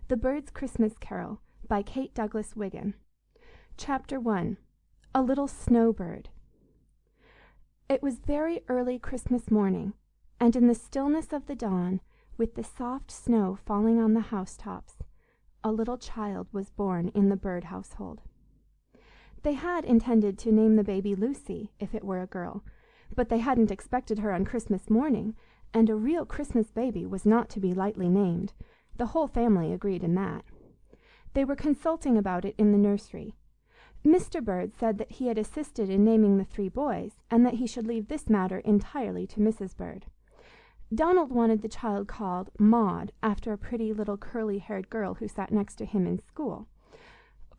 The Bird's Christmas Carol by Kate Douglas Wiggin. Chapter 1. A Little Snowbird. It was very early Christmas morning, and in the stillness of the dawn, with the soft snow falling on the housetops, a little child was born in the Bird household. They had intended to name the baby Lucy, if it were a girl, but they hadn't expected her on Christmas morning, and a real Christmas baby was not to be lightly named. The whole family agreed in that. They were consulting about it in the nursery. Mr. Bird said that he had assisted in naming the 3 boys, and that he should leave this matter entirely to Mrs. Bird. Donald wanted the child called Maud, after a pretty little curly-haired girl who sat next to him in school.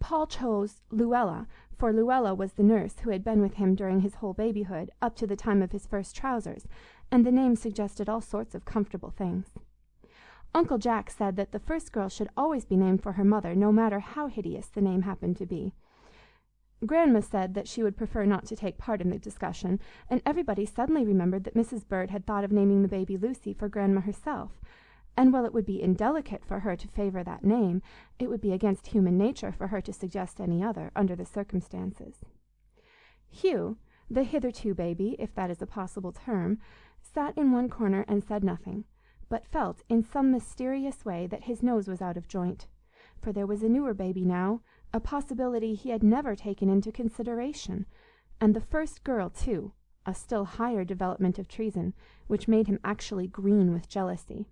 Paul chose Luella, for Luella was the nurse who had been with him during his whole babyhood, up to the time of his first trousers, and the name suggested all sorts of comfortable things. Uncle Jack said that the first girl should always be named for her mother, no matter how hideous the name happened to be. Grandma said that she would prefer not to take part in the discussion, and everybody suddenly remembered that Mrs. Bird had thought of naming the baby Lucy for Grandma herself, and while it would be indelicate for her to favor that name, it would be against human nature for her to suggest any other, under the circumstances. Hugh, the hitherto baby, if that is a possible term, sat in one corner and said nothing, but felt in some mysterious way that his nose was out of joint, for there was a newer baby now, a possibility he had never taken into consideration, and the first girl too, a still higher development of treason, which made him actually green with jealousy.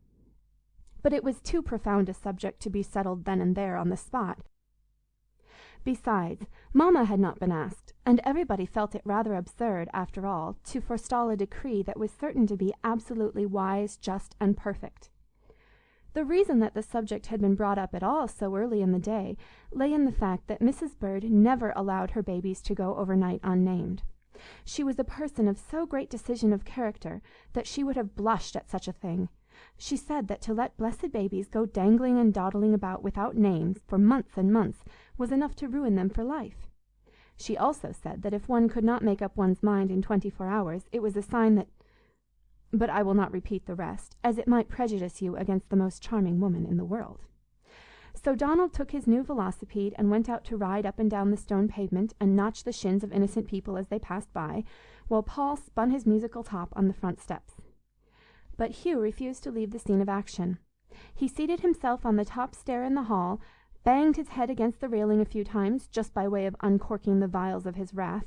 But it was too profound a subject to be settled then and there on the spot. Besides, Mamma had not been asked, and everybody felt it rather absurd, after all, to forestall a decree that was certain to be absolutely wise, just, and perfect. The reason that the subject had been brought up at all so early in the day lay in the fact that Mrs. Bird never allowed her babies to go overnight unnamed. She was a person of so great decision of character that she would have blushed at such a thing. She said that to let blessed babies go dangling and dawdling about without names for months and months was enough to ruin them for life. She also said that if one could not make up one's mind in 24 hours, it was a sign that... But I will not repeat the rest, as it might prejudice you against the most charming woman in the world. So Donald took his new velocipede and went out to ride up and down the stone pavement and notch the shins of innocent people as they passed by, while Paul spun his musical top on the front steps. But Hugh refused to leave the scene of action. He seated himself on the top stair in the hall, banged his head against the railing a few times, just by way of uncorking the vials of his wrath,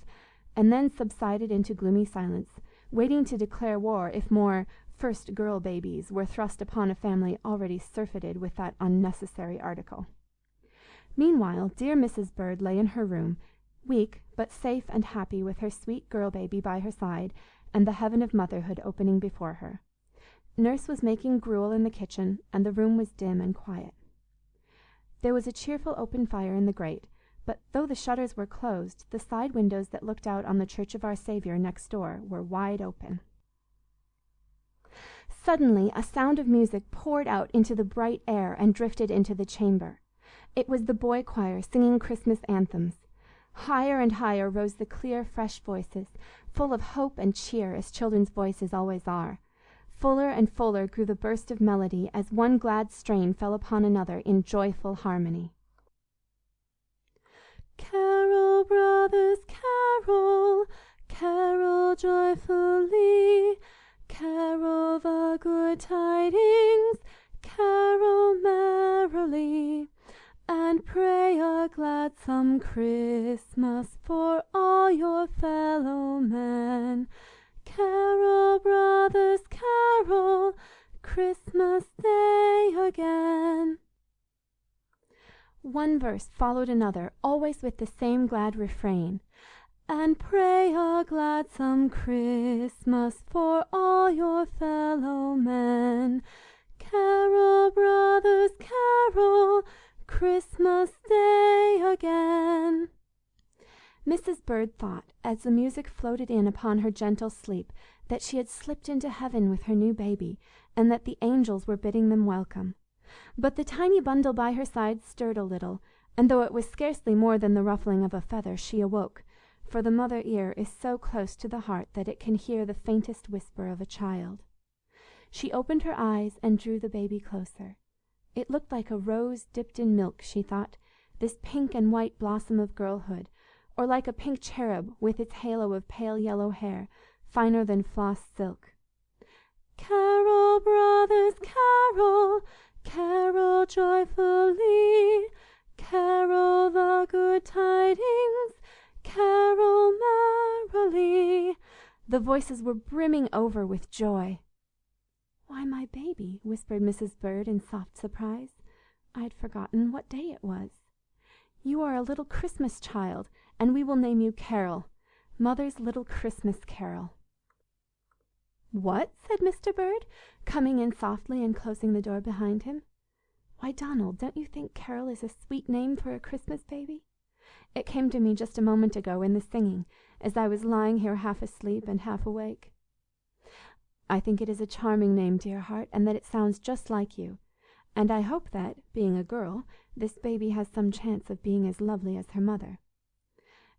and then subsided into gloomy silence, waiting to declare war if more first girl babies were thrust upon a family already surfeited with that unnecessary article. Meanwhile, dear Mrs. Bird lay in her room, weak but safe and happy, with her sweet girl baby by her side, and the heaven of motherhood opening before her. Nurse was making gruel in the kitchen, and the room was dim and quiet. There was a cheerful open fire in the grate, but though the shutters were closed, the side windows that looked out on the Church of Our Saviour next door were wide open. Suddenly a sound of music poured out into the bright air and drifted into the chamber. It was the boy choir singing Christmas anthems. Higher and higher rose the clear, fresh voices, full of hope and cheer, as children's voices always are. Fuller and fuller grew the burst of melody as one glad strain fell upon another in joyful harmony. Carol, brothers, carol, carol joyfully, carol the good tidings, carol merrily, and pray a gladsome Christmas for all your fellow men. Carol, brothers, carol, Christmas Day again. One verse followed another, always with the same glad refrain. And pray a gladsome Christmas for all your fellow men. Carol, brothers, carol, Christmas Day again. Mrs. Bird thought, as the music floated in upon her gentle sleep, that she had slipped into heaven with her new baby, and that the angels were bidding them welcome. But the tiny bundle by her side stirred a little, and though it was scarcely more than the ruffling of a feather, she awoke, for the mother ear is so close to the heart that it can hear the faintest whisper of a child. She opened her eyes and drew the baby closer. It looked like a rose dipped in milk, she thought, this pink and white blossom of girlhood, or like a pink cherub with its halo of pale yellow hair, finer than floss silk. "Carol, brothers, carol, carol joyfully, carol the good tidings, carol merrily." The voices were brimming over with joy. "Why, my baby," whispered Mrs. Bird in soft surprise. "I'd forgotten what day it was. You are a little Christmas child, and we will name you Carol, Mother's little Christmas Carol." "What?" said Mr. Bird, coming in softly and closing the door behind him. "Why, Donald, don't you think Carol is a sweet name for a Christmas baby? It came to me just a moment ago in the singing, as I was lying here half asleep and half awake." "I think it is a charming name, dear heart, and that it sounds just like you. And I hope that, being a girl, this baby has some chance of being as lovely as her mother."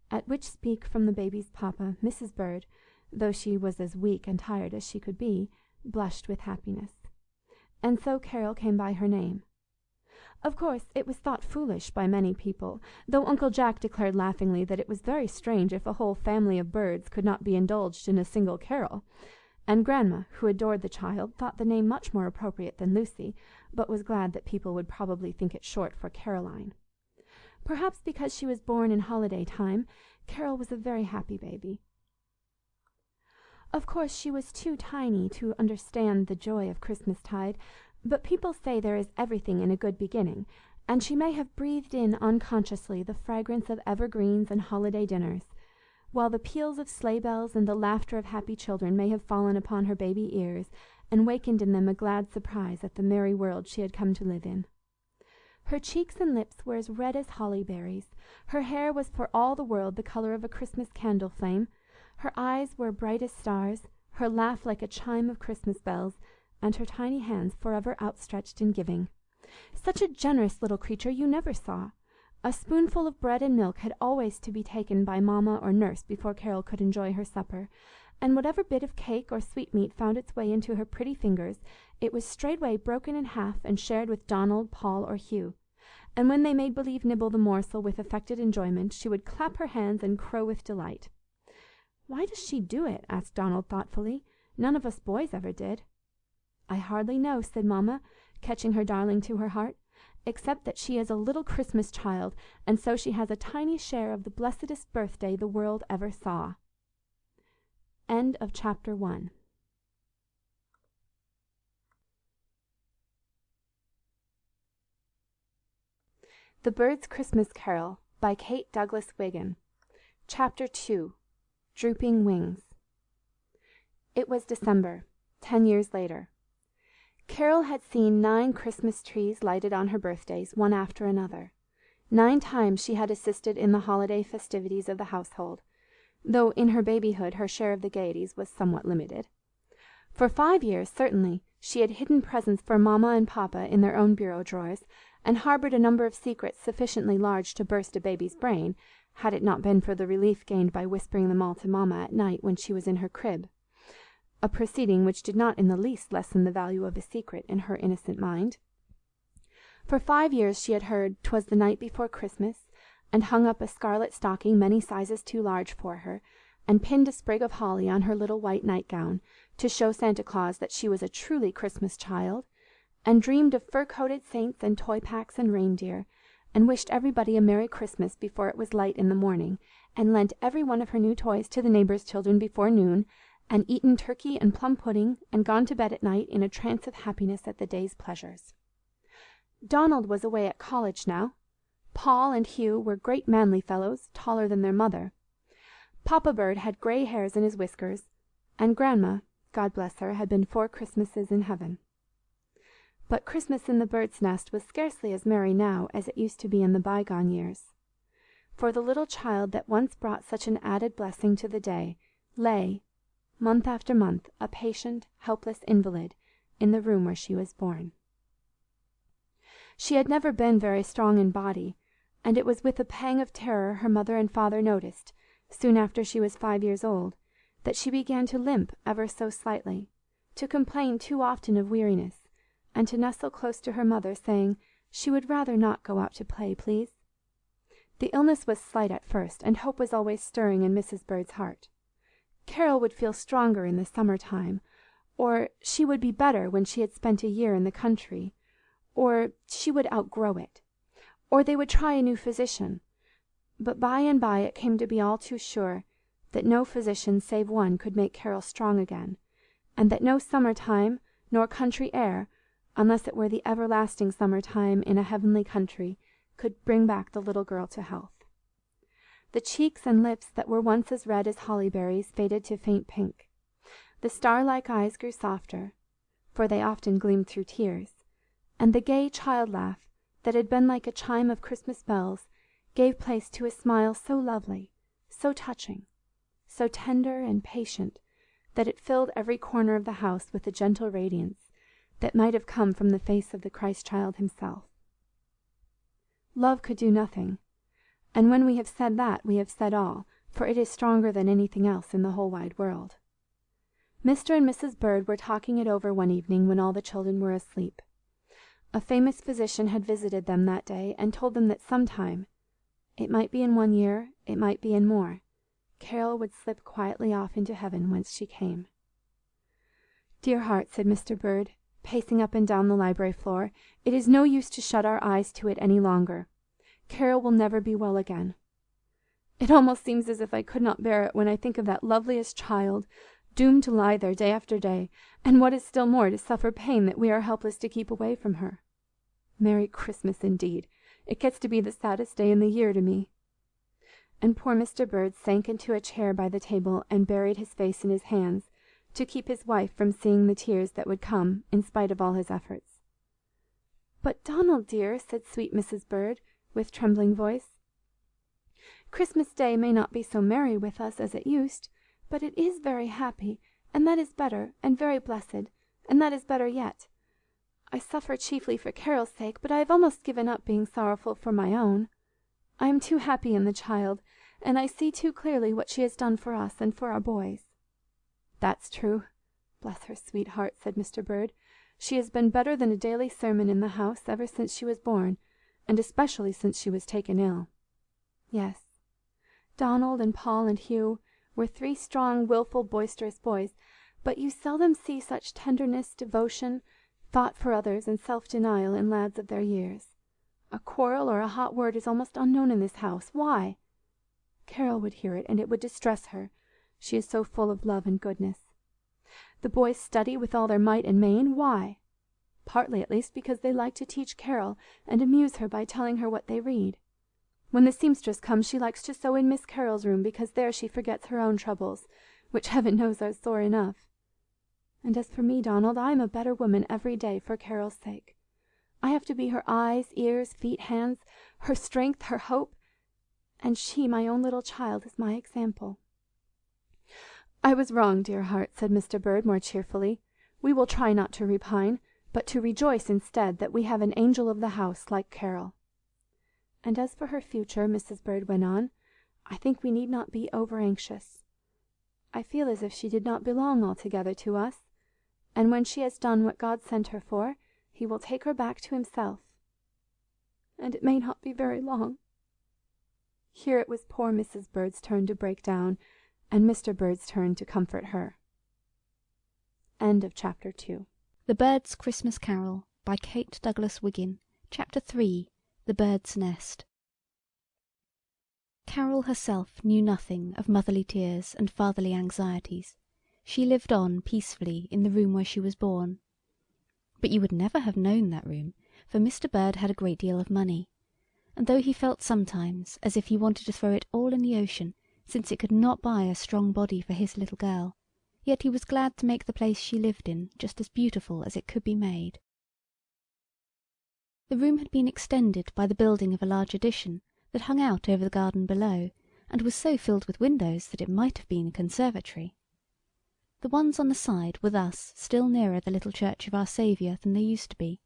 At which speak from the baby's papa, Mrs. Bird, though she was as weak and tired as she could be, blushed with happiness. And so Carol came by her name. Of course, it was thought foolish by many people, though Uncle Jack declared laughingly that it was very strange if a whole family of birds could not be indulged in a single Carol, and Grandma, who adored the child, thought the name much more appropriate than Lucy, but was glad that people would probably think it short for Caroline. Perhaps because she was born in holiday time, Carol was a very happy baby. Of course, she was too tiny to understand the joy of Christmastide, but people say there is everything in a good beginning, and she may have breathed in unconsciously the fragrance of evergreens and holiday dinners, while the peals of sleigh bells and the laughter of happy children may have fallen upon her baby ears and wakened in them a glad surprise at the merry world she had come to live in. Her cheeks and lips were as red as holly berries, her hair was for all the world the colour of a Christmas candle flame, her eyes were bright as stars, her laugh like a chime of Christmas bells, and her tiny hands forever outstretched in giving. Such a generous little creature you never saw. A spoonful of bread and milk had always to be taken by Mamma or Nurse before Carol could enjoy her supper, and whatever bit of cake or sweetmeat found its way into her pretty fingers, it was straightway broken in half and shared with Donald, Paul, or Hugh. And when they made believe nibble the morsel with affected enjoyment, she would clap her hands and crow with delight. "Why does she do it?" asked Donald thoughtfully. "None of us boys ever did." "I hardly know," said Mamma, catching her darling to her heart, "except that she is a little Christmas child, and so she has a tiny share of the blessedest birthday the world ever saw." End of chapter 1. The Bird's Christmas Carol by Kate Douglas Wiggin. Chapter 2. Drooping Wings. It was December, 10 years later. Carol had seen 9 Christmas trees lighted on her birthdays, one after another. 9 times she had assisted in the holiday festivities of the household, though in her babyhood her share of the gaieties was somewhat limited. For 5 years, certainly, she had hidden presents for Mamma and Papa in their own bureau drawers, and harboured a number of secrets sufficiently large to burst a baby's brain, had it not been for the relief gained by whispering them all to Mamma at night when she was in her crib, a proceeding which did not in the least lessen the value of a secret in her innocent mind. For 5 years she had heard "'twas the night before Christmas," and hung up a scarlet stocking many sizes too large for her, and pinned a sprig of holly on her little white nightgown, to show Santa Claus that she was a truly Christmas child, and dreamed of fur-coated saints and toy-packs and reindeer, and wished everybody a Merry Christmas before it was light in the morning, and lent every one of her new toys to the neighbours' children before noon, and eaten turkey and plum pudding, and gone to bed at night in a trance of happiness at the day's pleasures. Donald was away at college now. Paul and Hugh were great manly fellows, taller than their mother. Papa Bird had grey hairs in his whiskers, and Grandma, God bless her, had been 4 Christmases in heaven. But Christmas in the Bird's Nest was scarcely as merry now as it used to be in the bygone years. For the little child that once brought such an added blessing to the day lay, month after month, a patient, helpless invalid, in the room where she was born. She had never been very strong in body, and it was with a pang of terror her mother and father noticed, soon after she was 5 years old, that she began to limp ever so slightly, to complain too often of weariness, and to nestle close to her mother, saying she would rather not go out to play, please. The illness was slight at first, and hope was always stirring in Mrs. Bird's heart. Carol would feel stronger in the summer time, or she would be better when she had spent a year in the country, or she would outgrow it, or they would try a new physician. But by and by it came to be all too sure that no physician save one could make Carol strong again, and that no summer time nor country air, unless it were the everlasting summer time in a heavenly country, could bring back the little girl to health. The cheeks and lips that were once as red as holly berries faded to faint pink. The star-like eyes grew softer, for they often gleamed through tears, and the gay child laugh that had been like a chime of Christmas bells gave place to a smile so lovely, so touching, so tender and patient, that it filled every corner of the house with a gentle radiance that might have come from the face of the Christ-child himself. Love could do nothing, and when we have said that, we have said all, for it is stronger than anything else in the whole wide world. Mr. and Mrs. Bird were talking it over one evening when all the children were asleep. A famous physician had visited them that day, and told them that sometime, it might be in 1 year, it might be in more, Carol would slip quietly off into heaven whence she came. "Dear heart," said Mr. Bird, pacing up and down the library floor, "it is no use to shut our eyes to it any longer. Carol will never be well again. It almost seems as if I could not bear it when I think of that loveliest child, doomed to lie there day after day, and what is still more, to suffer pain that we are helpless to keep away from her. Merry Christmas, indeed! It gets to be the saddest day in the year to me." And poor Mr. Bird sank into a chair by the table and buried his face in his hands, to keep his wife from seeing the tears that would come in spite of all his efforts. "But, Donald dear," said sweet Mrs. Bird, with trembling voice, "Christmas Day may not be so merry with us as it used, but it is very happy, and that is better, and very blessed, and that is better yet. I suffer chiefly for Carol's sake, but I have almost given up being sorrowful for my own. I am too happy in the child, and I see too clearly what she has done for us and for our boys." "That's true. Bless her sweet heart," said Mr. Bird. "She has been better than a daily sermon in the house ever since she was born, and especially since she was taken ill." "Yes. Donald and Paul and Hugh were 3 strong, wilful, boisterous boys, but you seldom see such tenderness, devotion, thought for others, and self-denial in lads of their years. A quarrel or a hot word is almost unknown in this house. Why? Carol would hear it, and it would distress her. She is so full of love and goodness. The boys study with all their might and main. Why? Partly, at least, because they like to teach Carol, and amuse her by telling her what they read. When the seamstress comes, she likes to sew in Miss Carol's room, because there she forgets her own troubles, which heaven knows are sore enough. And as for me, Donald, I am a better woman every day for Carol's sake. I have to be her eyes, ears, feet, hands, her strength, her hope, and she, my own little child, is my example." "I was wrong, dear heart," said Mr. Bird more cheerfully. "We will try not to repine, but to rejoice instead that we have an angel of the house like Carol. And as for her future," Mrs. Bird went on, "I think we need not be over-anxious. I feel as if she did not belong altogether to us, and when she has done what God sent her for, he will take her back to himself. And it may not be very long." Here it was poor Mrs. Bird's turn to break down, and Mr. Bird's turn to comfort her. End of chapter 2. The Bird's Christmas Carol by Kate Douglas Wiggin. Chapter 3. The Bird's Nest. Carol herself knew nothing of motherly tears and fatherly anxieties. She lived on peacefully in the room where she was born. But you would never have known that room, for Mr. Bird had a great deal of money, and though he felt sometimes as if he wanted to throw it all in the ocean, since it could not buy a strong body for his little girl, yet he was glad to make the place she lived in just as beautiful as it could be made. The room had been extended by the building of a large addition that hung out over the garden below, and was so filled with windows that it might have been a conservatory. The ones on the side were thus still nearer the little church of Our Saviour than they used to be.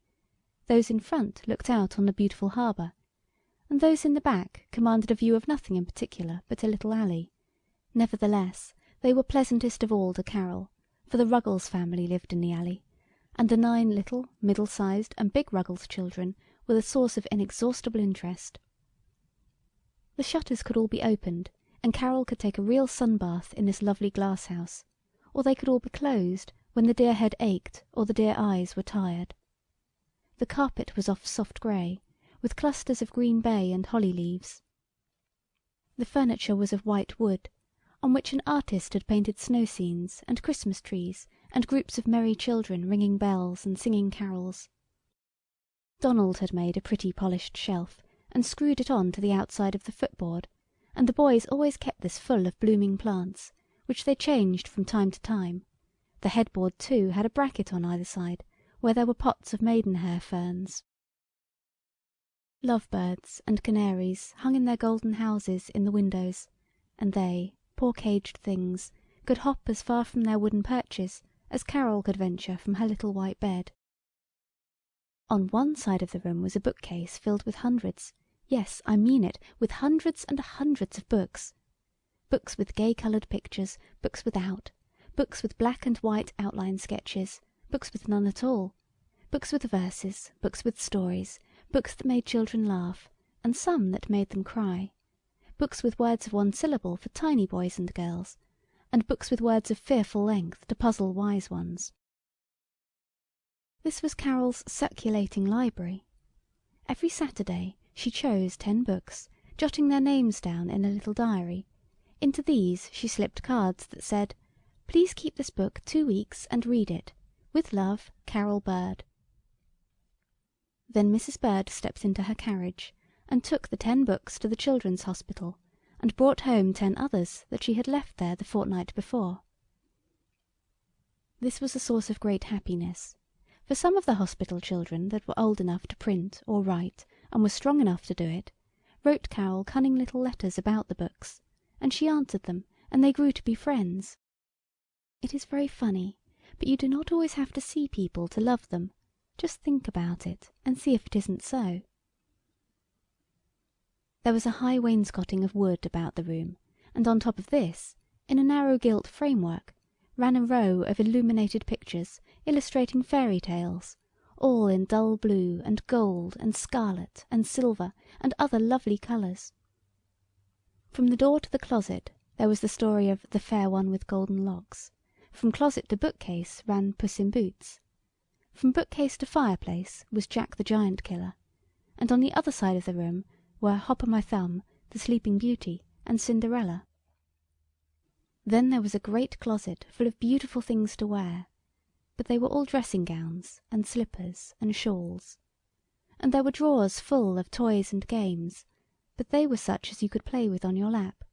Those in front looked out on the beautiful harbour, and those in the back commanded a view of nothing in particular but a little alley. Nevertheless, they were pleasantest of all to Carol, for the Ruggles family lived in the alley, and the 9 little, middle-sized, and big Ruggles children were the source of inexhaustible interest. The shutters could all be opened, and Carol could take a real sun-bath in this lovely glass house, or they could all be closed when the dear head ached or the dear eyes were tired. The carpet was of soft grey, with clusters of green bay and holly leaves. The furniture was of white wood, on which an artist had painted snow scenes and Christmas trees and groups of merry children ringing bells and singing carols. Donald had made a pretty polished shelf and screwed it on to the outside of the footboard, and the boys always kept this full of blooming plants, which they changed from time to time. The headboard, too, had a bracket on either side, where there were pots of maidenhair ferns. Lovebirds and canaries hung in their golden houses in the windows, and they, poor caged things, could hop as far from their wooden perches as Carol could venture from her little white bed. On one side of the room was a bookcase filled with hundreds, yes, I mean it, with hundreds and hundreds of books. Books with gay-coloured pictures, books without, books with black and white outline sketches, books with none at all, books with verses, books with stories, books that made children laugh, and some that made them cry, books with words of one syllable for tiny boys and girls, and books with words of fearful length to puzzle wise ones. This was Carol's circulating library. Every Saturday she chose 10 books, jotting their names down in a little diary. Into these she slipped cards that said, "Please keep this book 2 weeks and read it. With love, Carol Bird." Then Mrs. Bird stepped into her carriage and took the 10 books to the Children's Hospital, and brought home 10 others that she had left there the fortnight before. This was a source of great happiness, for some of the hospital children that were old enough to print or write, and were strong enough to do it, wrote Carol cunning little letters about the books, and she answered them, and they grew to be friends. It is very funny, but you do not always have to see people to love them. Just think about it, and see if it isn't so. There was a high wainscoting of wood about the room, and on top of this, in a narrow gilt framework, ran a row of illuminated pictures illustrating fairy tales, all in dull blue and gold and scarlet and silver and other lovely colours. From the door to the closet there was the story of the Fair One with Golden Locks. From closet to bookcase ran Puss in Boots. From bookcase to fireplace was Jack the Giant Killer, and on the other side of the room were Hop o' My Thumb, the Sleeping Beauty, and Cinderella. Then there was a great closet full of beautiful things to wear, but they were all dressing gowns and slippers and shawls. And there were drawers full of toys and games, but they were such as you could play with on your lap.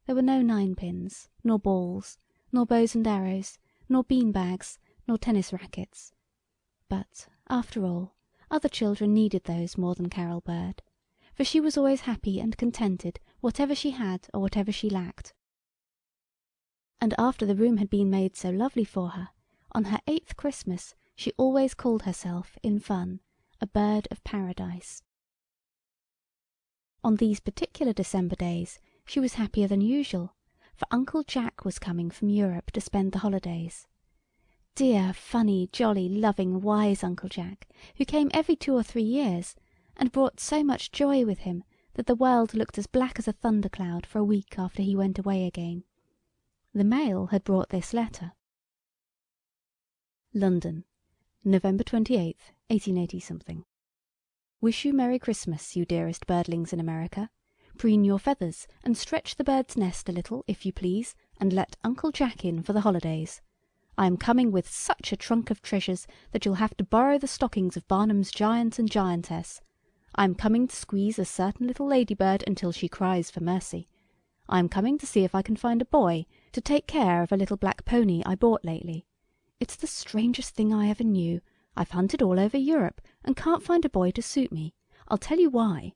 There were no ninepins, nor balls, nor bows and arrows, nor bean-bags, nor tennis rackets. But, after all, other children needed those more than Carol Bird, for she was always happy and contented, whatever she had or whatever she lacked. And after the room had been made so lovely for her, on her 8th Christmas she always called herself, in fun, a bird of paradise. On these particular December days she was happier than usual, for Uncle Jack was coming from Europe to spend the holidays. Dear, funny, jolly, loving, wise Uncle Jack, who came every 2 or 3 years, and brought so much joy with him that the world looked as black as a thundercloud for a week after he went away again. The mail had brought this letter. London, November 28th, 1880-something. Wish you Merry Christmas, you dearest birdlings in America. Preen your feathers, and stretch the bird's nest a little, if you please, and let Uncle Jack in for the holidays. I am coming with such a trunk of treasures that you'll have to borrow the stockings of Barnum's giant and giantess. I am coming to squeeze a certain little ladybird until she cries for mercy. I am coming to see if I can find a boy to take care of a little black pony I bought lately. It's the strangest thing I ever knew. I've hunted all over Europe, and can't find a boy to suit me. I'll tell you why.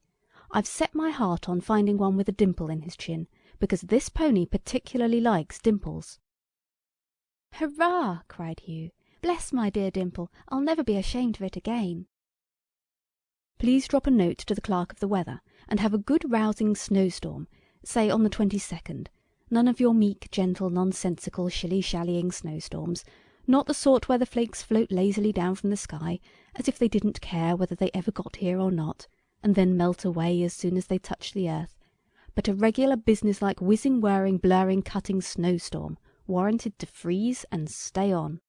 I've set my heart on finding one with a dimple in his chin, because this pony particularly likes dimples. "Hurrah!" cried Hugh. "Bless my dear dimple, I'll never be ashamed of it again." Please drop a note to the clerk of the weather, and have a good rousing snowstorm, say on the 22nd. None of your meek, gentle, nonsensical, shilly-shallying snowstorms. not the sort where the flakes float lazily down from the sky, as if they didn't care whether they ever got here or not, and then melt away as soon as they touch the earth, but a regular business-like whizzing, whirring, blurring, cutting snowstorm, warranted to freeze and stay on.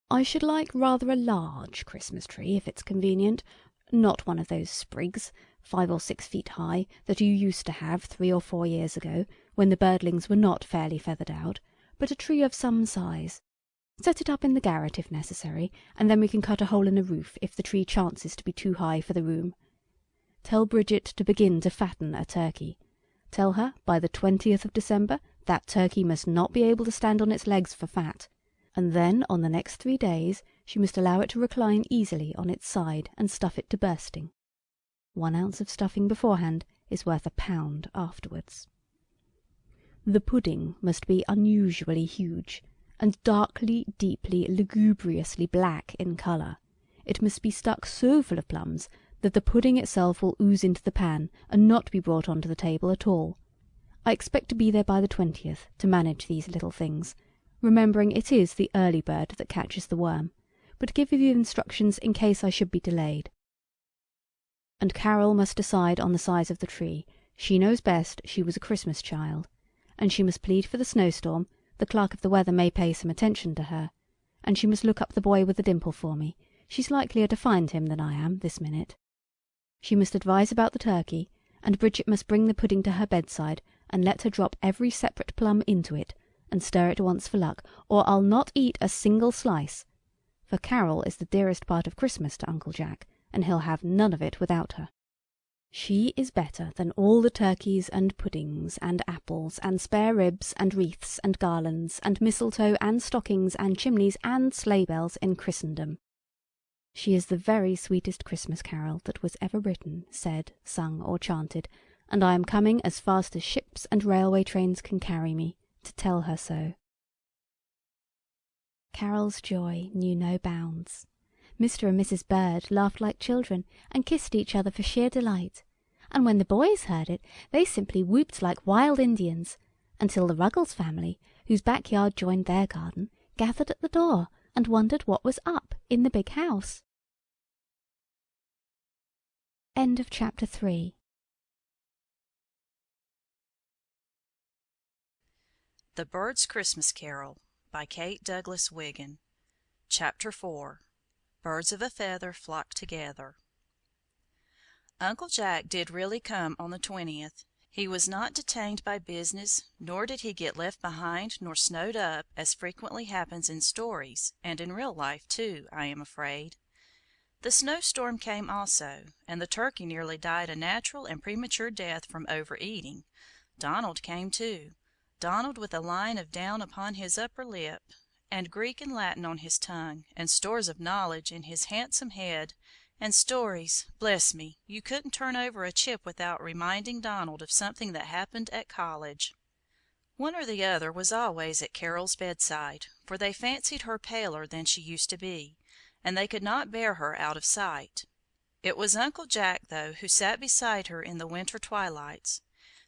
I should like rather a large Christmas tree, if it's convenient, not one of those sprigs, 5 or 6 feet high, that you used to have 3 or 4 years ago, when the birdlings were not fairly feathered out, but a tree of some size. Set it up in the garret if necessary, and then we can cut a hole in the roof if the tree chances to be too high for the room. Tell Bridget to begin to fatten a turkey. Tell her, by the 20th of December, that turkey must not be able to stand on its legs for fat, and then on the next 3 days she must allow it to recline easily on its side and stuff it to bursting. 1 ounce of stuffing beforehand is worth £1 afterwards. The pudding must be unusually huge, and darkly, deeply, lugubriously black in colour. It must be stuck so full of plums that the pudding itself will ooze into the pan and not be brought onto the table at all. I expect to be there by the 20th to manage these little things, remembering it is the early bird that catches the worm, but give you the instructions in case I should be delayed. And Carol must decide on the size of the tree. She knows best, she was a Christmas child, and she must plead for the snowstorm. The clerk of the weather may pay some attention to her, and she must look up the boy with the dimple for me. She's likelier to find him than I am this minute. She must advise about the turkey, and Bridget must bring the pudding to her bedside and let her drop every separate plum into it, and stir it once for luck, or I'll not eat a single slice, for Carol is the dearest part of Christmas to Uncle Jack, and he'll have none of it without her. She is better than all the turkeys and puddings and apples and spare ribs and wreaths and garlands and mistletoe and stockings and chimneys and sleigh bells in Christendom. She is the very sweetest Christmas carol that was ever written, said, sung, or chanted, and I am coming as fast as ships and railway trains can carry me, to tell her so. Carol's joy knew no bounds. Mr. and Mrs. Bird laughed like children and kissed each other for sheer delight, and when the boys heard it, they simply whooped like wild Indians, until the Ruggles family, whose backyard joined their garden, gathered at the door and wondered what was up in the big house. End of Chapter 3. The Bird's Christmas Carol by Kate Douglas Wiggin. Chapter 4. Birds of a Feather Flock Together. Uncle Jack did really come on the 20th. He was not detained by business, nor did he get left behind nor snowed up, as frequently happens in stories, and in real life, too, I am afraid. The snowstorm came also, and the turkey nearly died a natural and premature death from overeating. Donald came too, Donald with a line of down upon his upper lip, and Greek and Latin on his tongue, and stores of knowledge in his handsome head, and stories, bless me, you couldn't turn over a chip without reminding Donald of something that happened at college. One or the other was always at Carol's bedside, for they fancied her paler than she used to be, and they could not bear her out of sight. It was Uncle Jack, though, who sat beside her in the winter twilights.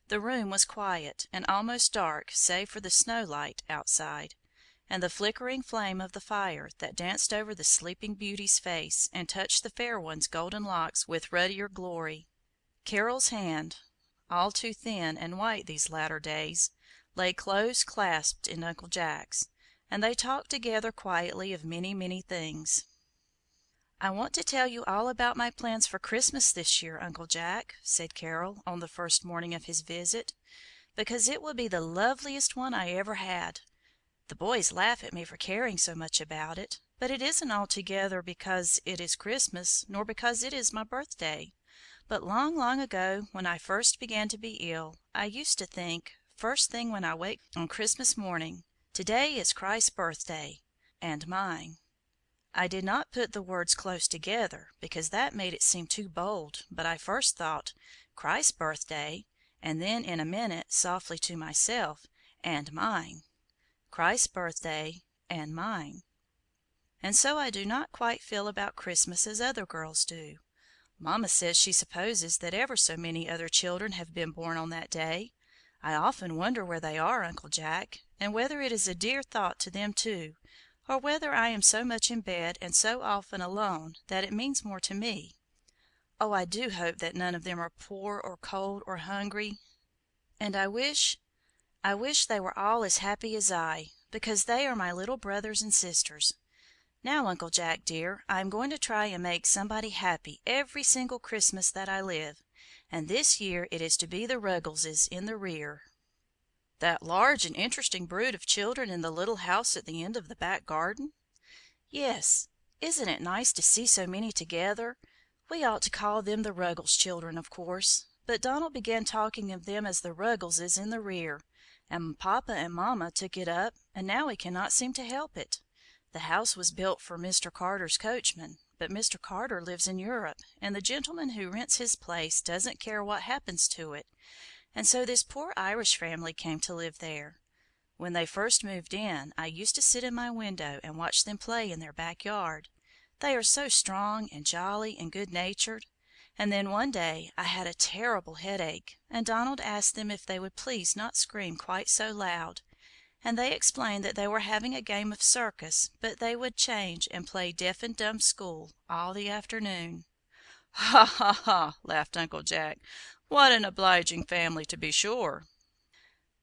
The room was quiet and almost dark save for the snow light outside, and the flickering flame of the fire that danced over the sleeping beauty's face and touched the fair one's golden locks with ruddier glory. Carol's hand, all too thin and white these latter days, lay close clasped in Uncle Jack's, and they talked together quietly of many, many things. "I want to tell you all about my plans for Christmas this year, Uncle Jack," said Carol on the first morning of his visit, "because it will be the loveliest one I ever had. The boys laugh at me for caring so much about it, but it isn't altogether because it is Christmas, nor because it is my birthday. But long, long ago, when I first began to be ill, I used to think, first thing when I wake on Christmas morning, 'Today is Christ's birthday, and mine.' I did not put the words close together, because that made it seem too bold, but I first thought, 'Christ's birthday,' and then in a minute, softly to myself, 'and mine.' Christ's birthday and mine. And so I do not quite feel about Christmas as other girls do. Mamma says she supposes that ever so many other children have been born on that day. I often wonder where they are, Uncle Jack, and whether it is a dear thought to them too, or whether I am so much in bed and so often alone that it means more to me. Oh, I do hope that none of them are poor or cold or hungry, and I wish they were all as happy as I, because they are my little brothers and sisters. Now, Uncle Jack dear, I am going to try and make somebody happy every single Christmas that I live, and this year it is to be the Ruggleses in the rear." "That large and interesting brood of children in the little house at the end of the back garden?" "Yes. Isn't it nice to see so many together? We ought to call them the Ruggles children, of course, but Donald began talking of them as the Ruggleses in the rear, and Papa and Mama took it up, and now we cannot seem to help it. The house was built for Mr. Carter's coachman, but Mr. Carter lives in Europe, and the gentleman who rents his place doesn't care what happens to it, and so this poor Irish family came to live there. When they first moved in, I used to sit in my window and watch them play in their back yard. They are so strong and jolly and good-natured. And then one day I had a terrible headache, and Donald asked them if they would please not scream quite so loud, and they explained that they were having a game of circus, but they would change and play deaf and dumb school all the afternoon." "Ha, ha, ha!" laughed Uncle Jack. "What an obliging family, to be sure!"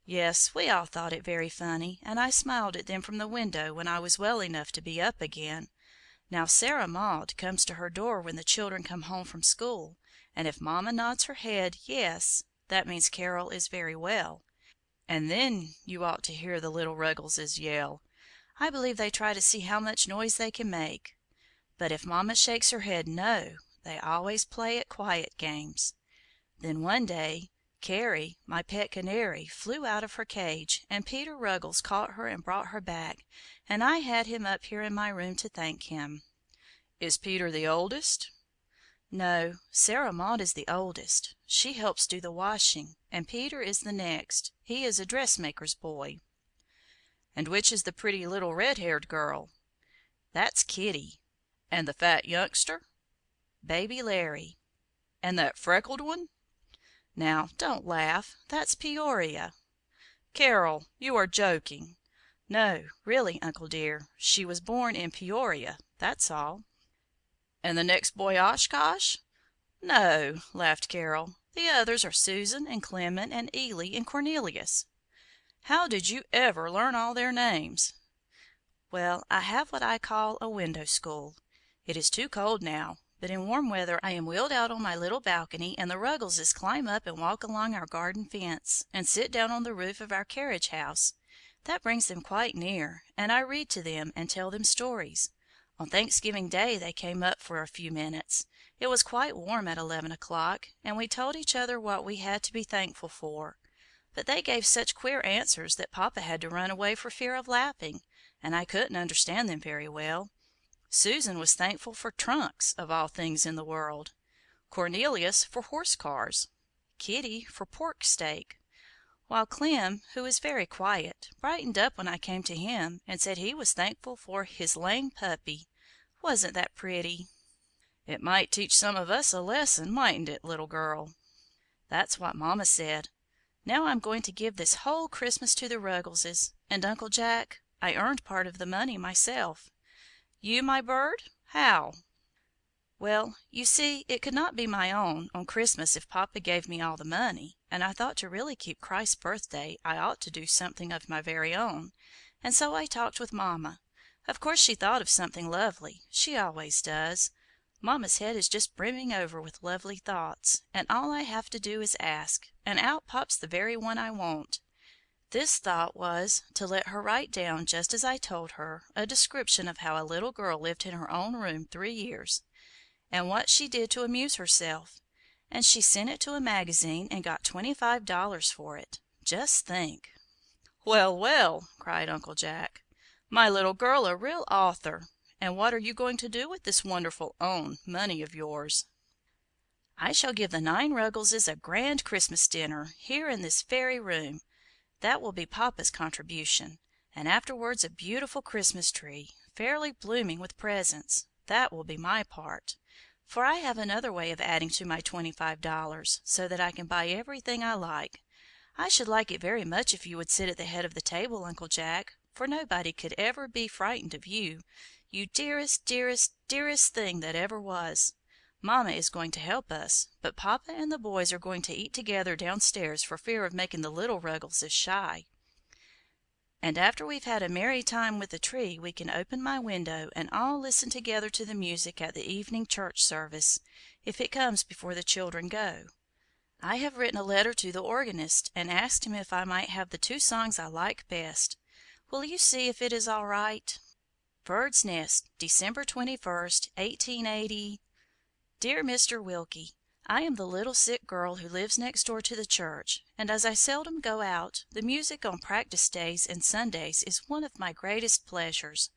"Yes, we all thought it very funny, and I smiled at them from the window when I was well enough to be up again. Now Sarah Maud comes to her door when the children come home from school, and if Mama nods her head yes, that means Carol is very well, and then you ought to hear the little Ruggleses yell. I believe they try to see how much noise they can make. But if Mama shakes her head no, they always play at quiet games. Then one day Cori, my pet canary, flew out of her cage, and Peter Ruggles caught her and brought her back, and I had him up here in my room to thank him." "Is Peter the oldest?" "No, Sarah Maud is the oldest. She helps do the washing, and Peter is the next. He is a dressmaker's boy." "And which is the pretty little red-haired girl?" "That's Kitty." "And the fat youngster?" "Baby Larry." "And that freckled one?" "Now, don't laugh. That's Peoria." "Carol, you are joking." "No, really, Uncle dear. She was born in Peoria, that's all." "And the next boy Oshkosh?" "No," laughed Carol. "The others are Susan and Clement and Ely and Cornelius." "How did you ever learn all their names?" "Well, I have what I call a window school. It is too cold now, but in warm weather I am wheeled out on my little balcony, and the Ruggleses climb up and walk along our garden fence, and sit down on the roof of our carriage house. That brings them quite near, and I read to them and tell them stories. On Thanksgiving Day they came up for a few minutes. It was quite warm at 11 o'clock, and we told each other what we had to be thankful for. But they gave such queer answers that Papa had to run away for fear of laughing, and I couldn't understand them very well. Susan was thankful for trunks, of all things in the world. Cornelius for horse cars. Kitty for pork steak. While Clem, who is very quiet, brightened up when I came to him and said he was thankful for his lame puppy. Wasn't that pretty?" "It might teach some of us a lesson, mightn't it, little girl?" "That's what Mama said. Now I'm going to give this whole Christmas to the Ruggleses, and Uncle Jack, I earned part of the money myself." "You, my bird? How?" "Well, you see, it could not be my own on Christmas if Papa gave me all the money, and I thought to really keep Christ's birthday I ought to do something of my very own, and so I talked with Mama. Of course she thought of something lovely. She always does. Mama's head is just brimming over with lovely thoughts, and all I have to do is ask, and out pops the very one I want. This thought was to let her write down, just as I told her, a description of how a little girl lived in her own room 3 years, and what she did to amuse herself, and she sent it to a magazine and got $25 for it. Just think!" "Well, well!" cried Uncle Jack. "My little girl a real author! And what are you going to do with this wonderful own money of yours?" "I shall give the 9 Ruggleses a grand Christmas dinner, here in this very room. That will be Papa's contribution, and afterwards a beautiful Christmas tree, fairly blooming with presents. That will be my part, for I have another way of adding to my $25, so that I can buy everything I like. I should like it very much if you would sit at the head of the table, Uncle Jack, for nobody could ever be frightened of you, you dearest, dearest, dearest thing that ever was. Mamma is going to help us, but Papa and the boys are going to eat together downstairs for fear of making the little Ruggleses shy. And after we've had a merry time with the tree, we can open my window and all listen together to the music at the evening church service, if it comes before the children go. I have written a letter to the organist, and asked him if I might have the 2 songs I like best. Will you see if it is all right? Bird's Nest, December 21st, 1880. Dear Mr. Wilkie, I am the little sick girl who lives next door to the church, and as I seldom go out, the music on practice days and Sundays is one of my greatest pleasures.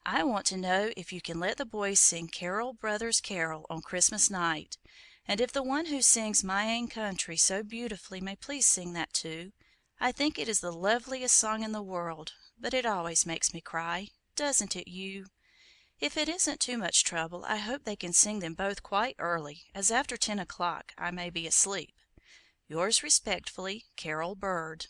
I want to know if you can let the boys sing Carol, Brothers, Carol on Christmas night, and if the one who sings My Ain Country so beautifully may please sing that too. I think it is the loveliest song in the world, but it always makes me cry. Doesn't it you? If it isn't too much trouble, I hope they can sing them both quite early, as after 10 o'clock I may be asleep. Yours respectfully, Carol Bird.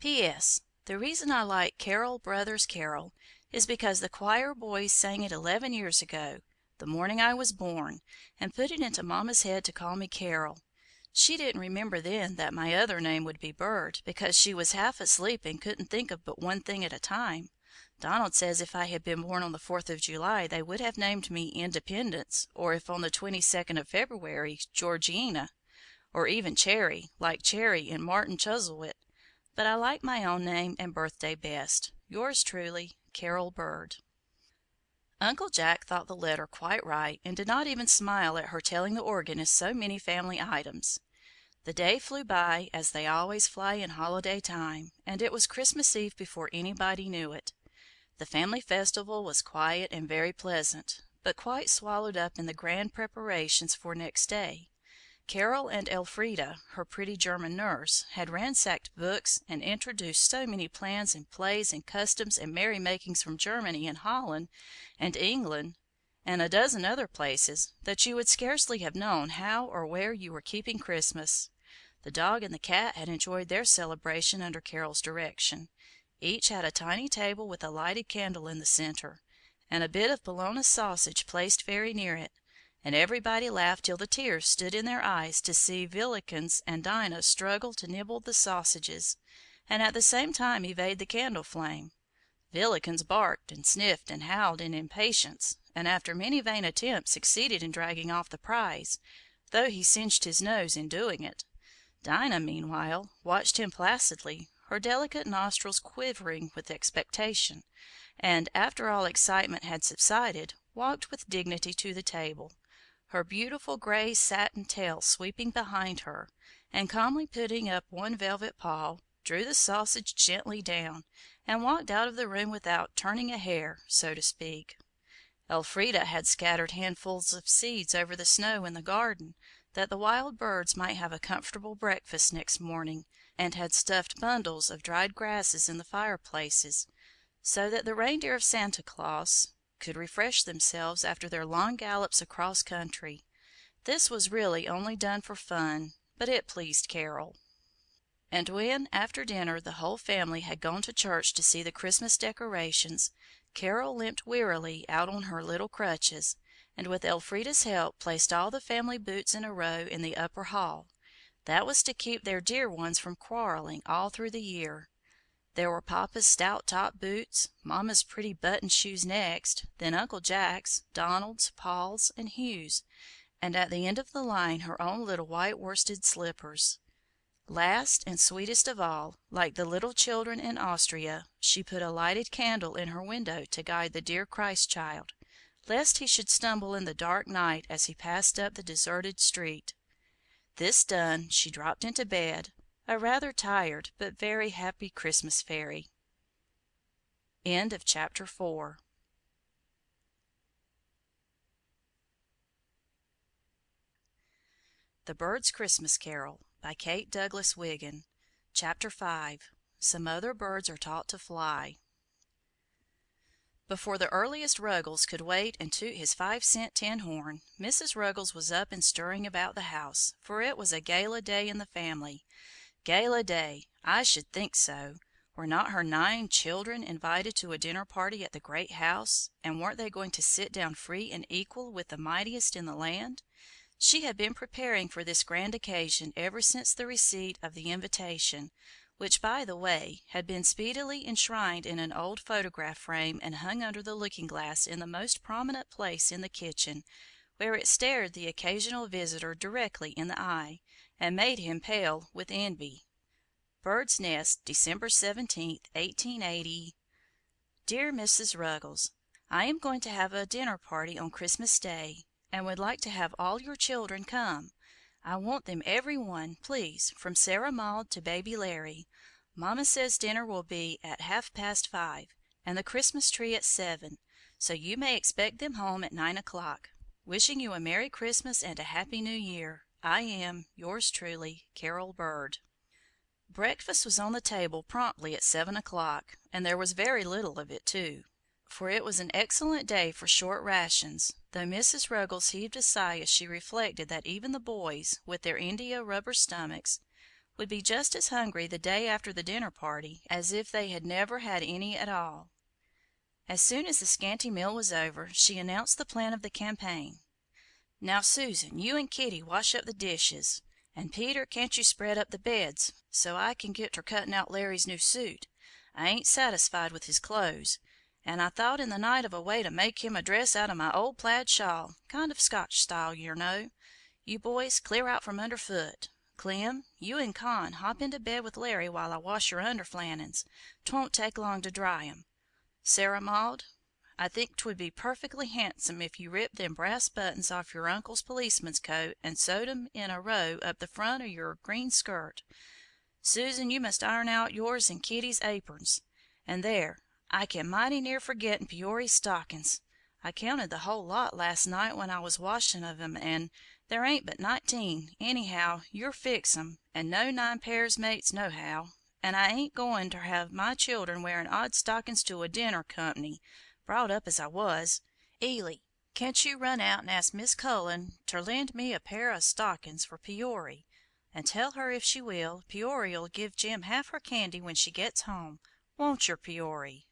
P.S. The reason I like Carol, Brothers, Carol is because the choir boys sang it 11 years ago, the morning I was born, and put it into Mama's head to call me Carol. She didn't remember then that my other name would be Bird, because she was half asleep and couldn't think of but one thing at a time. Donald says if I had been born on the 4th of July, they would have named me Independence, or if on the 22nd of February, Georgina, or even Cherry, like Cherry in Martin Chuzzlewit. But I like my own name and birthday best. Yours truly, Carol Bird. Uncle Jack thought the letter quite right, and did not even smile at her telling the organist so many family items. The day flew by, as they always fly in holiday time, and it was Christmas Eve before anybody knew it. The family festival was quiet and very pleasant, but quite swallowed up in the grand preparations for next day. Carol and Elfrida, her pretty German nurse, had ransacked books and introduced so many plans and plays and customs and merry-makings from Germany and Holland and England and a dozen other places that you would scarcely have known how or where you were keeping Christmas. The dog and the cat had enjoyed their celebration under Carol's direction. Each had a tiny table with a lighted candle in the center, and a bit of bologna sausage placed very near it, and everybody laughed till the tears stood in their eyes to see Villikins and Dinah struggle to nibble the sausages, and at the same time evade the candle flame. Villikins barked and sniffed and howled in impatience, and after many vain attempts succeeded in dragging off the prize, though he singed his nose in doing it. Dinah, meanwhile, watched him placidly, her delicate nostrils quivering with expectation, and, after all excitement had subsided, walked with dignity to the table, her beautiful gray satin tail sweeping behind her, and calmly putting up one velvet paw, drew the sausage gently down, and walked out of the room without turning a hair, so to speak. Elfrida had scattered handfuls of seeds over the snow in the garden, that the wild birds might have a comfortable breakfast next morning, and had stuffed bundles of dried grasses in the fireplaces, so that the reindeer of Santa Claus could refresh themselves after their long gallops across country. This was really only done for fun, but it pleased Carol. And when, after dinner, the whole family had gone to church to see the Christmas decorations, Carol limped wearily out on her little crutches, and with Elfrida's help placed all the family boots in a row in the upper hall. That was to keep their dear ones from quarreling all through the year. There were Papa's stout top boots, Mamma's pretty button shoes next, then Uncle Jack's, Donald's, Paul's, and Hugh's, and at the end of the line her own little white worsted slippers. Last and sweetest of all, like the little children in Austria, she put a lighted candle in her window to guide the dear Christ-child, lest he should stumble in the dark night as he passed up the deserted street. This done, she dropped into bed, a rather tired but very happy Christmas fairy. End of Chapter 4. The Bird's Christmas Carol by Kate Douglas Wiggin. Chapter 5. Some Other Birds Are Taught to Fly. Before the earliest Ruggles could wait and toot his 5-cent tin horn, Mrs. Ruggles was up and stirring about the house, for it was a gala day in the family. Gala day! I should think so. Were not her 9 children invited to a dinner party at the great house, and weren't they going to sit down free and equal with the mightiest in the land? She had been preparing for this grand occasion ever since the receipt of the invitation, which, by the way, had been speedily enshrined in an old photograph frame and hung under the looking-glass in the most prominent place in the kitchen, where it stared the occasional visitor directly in the eye, and made him pale with envy. Bird's Nest, December 17th, 1880. Dear Mrs. Ruggles, I am going to have a dinner party on Christmas Day, and would like to have all your children come. I want them every one, please, from Sarah Maud to baby Larry. Mama says dinner will be at 5:30, and the Christmas tree at 7, so you may expect them home at 9 o'clock. Wishing you a Merry Christmas and a Happy New Year. I am, yours truly, Carol Bird. Breakfast was on the table promptly at 7 o'clock, and there was very little of it, too, for it was an excellent day for short rations, though Mrs. Ruggles heaved a sigh as she reflected that even the boys, with their india-rubber stomachs, would be just as hungry the day after the dinner party as if they had never had any at all. As soon as the scanty meal was over, she announced the plan of the campaign. "Now, Susan, you and Kitty wash up the dishes, and Peter, can't you spread up the beds, so I can get ter cuttin' out Larry's new suit? I ain't satisfied with his clothes, and I thought in the night of a way to make him a dress out of my old plaid shawl, kind of Scotch style, yer know. You boys clear out from underfoot. Clem, you and Con hop into bed with Larry while I wash your underflannins. 'Twon't take long to dry 'em. Sarah Maud, I think 'twould be perfectly handsome if you ripped them brass buttons off your uncle's policeman's coat and sewed 'em in a row up the front o' your green skirt. Susan, you must iron out yours and Kitty's aprons. And there, I can mighty near forgettin' Peory's stockin's. I counted the whole lot last night when I was washin' of 'em, and there ain't but 19. Anyhow, you're fix 'em, and no 9 pairs mates nohow, and I ain't goin' ter have my children wearin' odd stockin's to a dinner comp'ny, brought up as I was. Ely, can't you run out and ask Miss Cullen ter lend me a pair o' stockin's for Peory, and tell her if she will, Peory'll give Jim half her candy when she gets home. Won't yer, Peory?"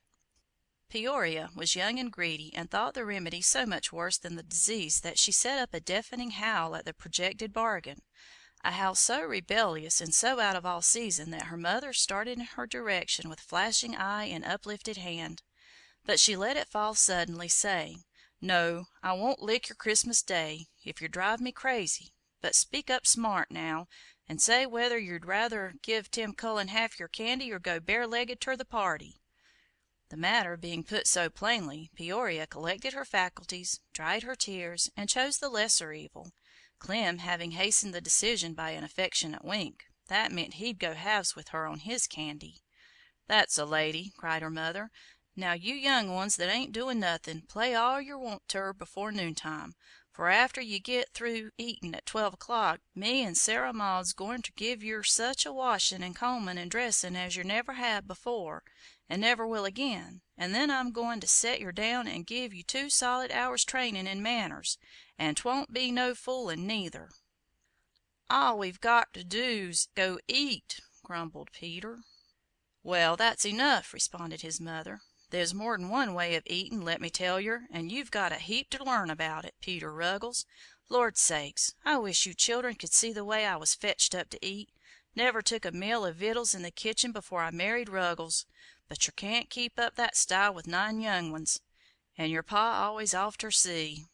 Peoria was young and greedy, and thought the remedy so much worse than the disease that she set up a deafening howl at the projected bargain, a howl so rebellious and so out of all season that her mother started in her direction with flashing eye and uplifted hand. But she let it fall suddenly, saying, "No, I won't lick your Christmas Day, if yer drive me crazy, but speak up smart, now, and say whether yer'd rather give Tim Cullen half your candy or go bare-legged ter the party." The matter being put so plainly, Peoria collected her faculties, dried her tears, and chose the lesser evil, Clem having hastened the decision by an affectionate wink. That meant he'd go halves with her on his candy. "That's a lady!" cried her mother. "Now, you young ones that ain't doin' nothin', play all yer want ter before noontime, for after ye git through eatin' at 12 o'clock, me and Sarah Maud's goin' ter give yer such a washin' and combin' and dressin' as yer never had before, and never will again, and then I'm goin' to set yer down and give you 2 solid hours' trainin' in manners, and 'twon't be no foolin' neither." "All we've got to do's go eat," grumbled Peter. "Well, that's enough," responded his mother. "There's more'n one way of eatin', let me tell yer, and you've got a heap to learn about it, Peter Ruggles. Lord sakes, I wish you children could see the way I was fetched up to eat. Never took a meal o' vittles in the kitchen before I married Ruggles, but yer can't keep up that style with 9 young ones, and yer pa always off ter sea."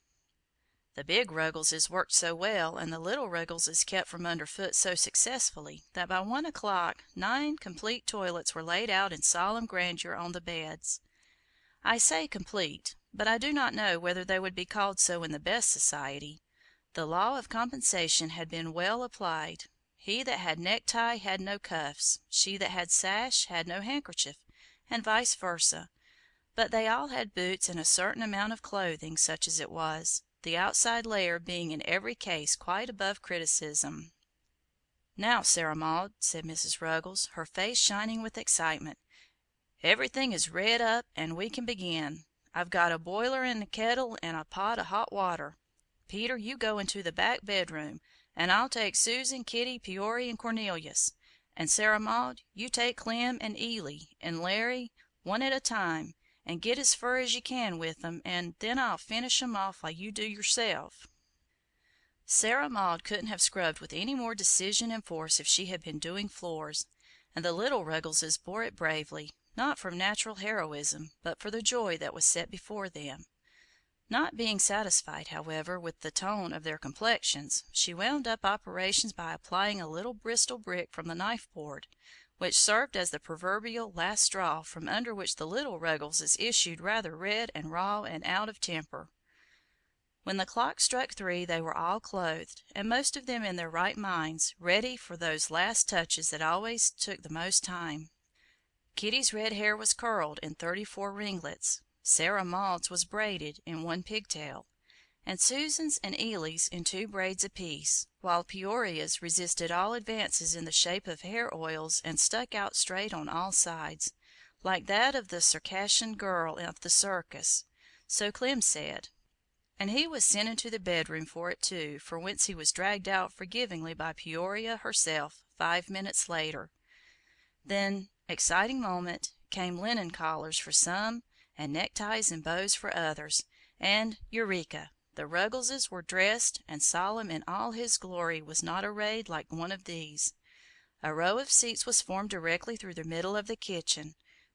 The big Ruggleses worked so well, and the little Ruggleses kept from underfoot so successfully, that by 1 o'clock 9 complete toilets were laid out in solemn grandeur on the beds. I say complete, but I do not know whether they would be called so in the best society. The law of compensation had been well applied. He that had necktie had no cuffs, she that had sash had no handkerchief, and vice versa, but they all had boots and a certain amount of clothing, such as it was, the outside layer being in every case quite above criticism. "Now, Sarah Maud," said Mrs. Ruggles, her face shining with excitement, "everything is red up, and we can begin. I've got a boiler and a kettle and a pot o' hot water. Peter, you go into the back bedroom, and I'll take Susan, Kitty, Peory, and Cornelius, And Sarah Maud, you take Clem and Ely and Larry one at a time, and get as fur as you can with 'em, and then I'll finish 'em off while you do yourself." Sarah Maud couldn't have scrubbed with any more decision and force if she had been doing floors, and the little Ruggleses bore it bravely, not from natural heroism, but for the joy that was set before them. Not being satisfied, however, with the tone of their complexions, she wound up operations by applying a little Bristol brick from the knife board, which served as the proverbial last straw, from under which the little Ruggleses issued rather red and raw and out of temper. When the clock struck 3 they were all clothed, and most of them in their right minds, ready for those last touches that always took the most time. Kitty's red hair was curled in 34 ringlets, Sarah Maud's was braided in 1 pigtail, and Susan's and Ely's in 2 braids apiece, while Peoria's resisted all advances in the shape of hair oils and stuck out straight on all sides, like that of the Circassian girl of the circus, so Clem said, and he was sent into the bedroom for it too, for whence he was dragged out forgivingly by Peoria herself 5 minutes later. Then, exciting moment, came linen collars for some, and neckties and bows for others, and, eureka! The Ruggleses were dressed, and Solomon in all his glory was not arrayed like one of these. A row of seats was formed directly through the middle of the kitchen.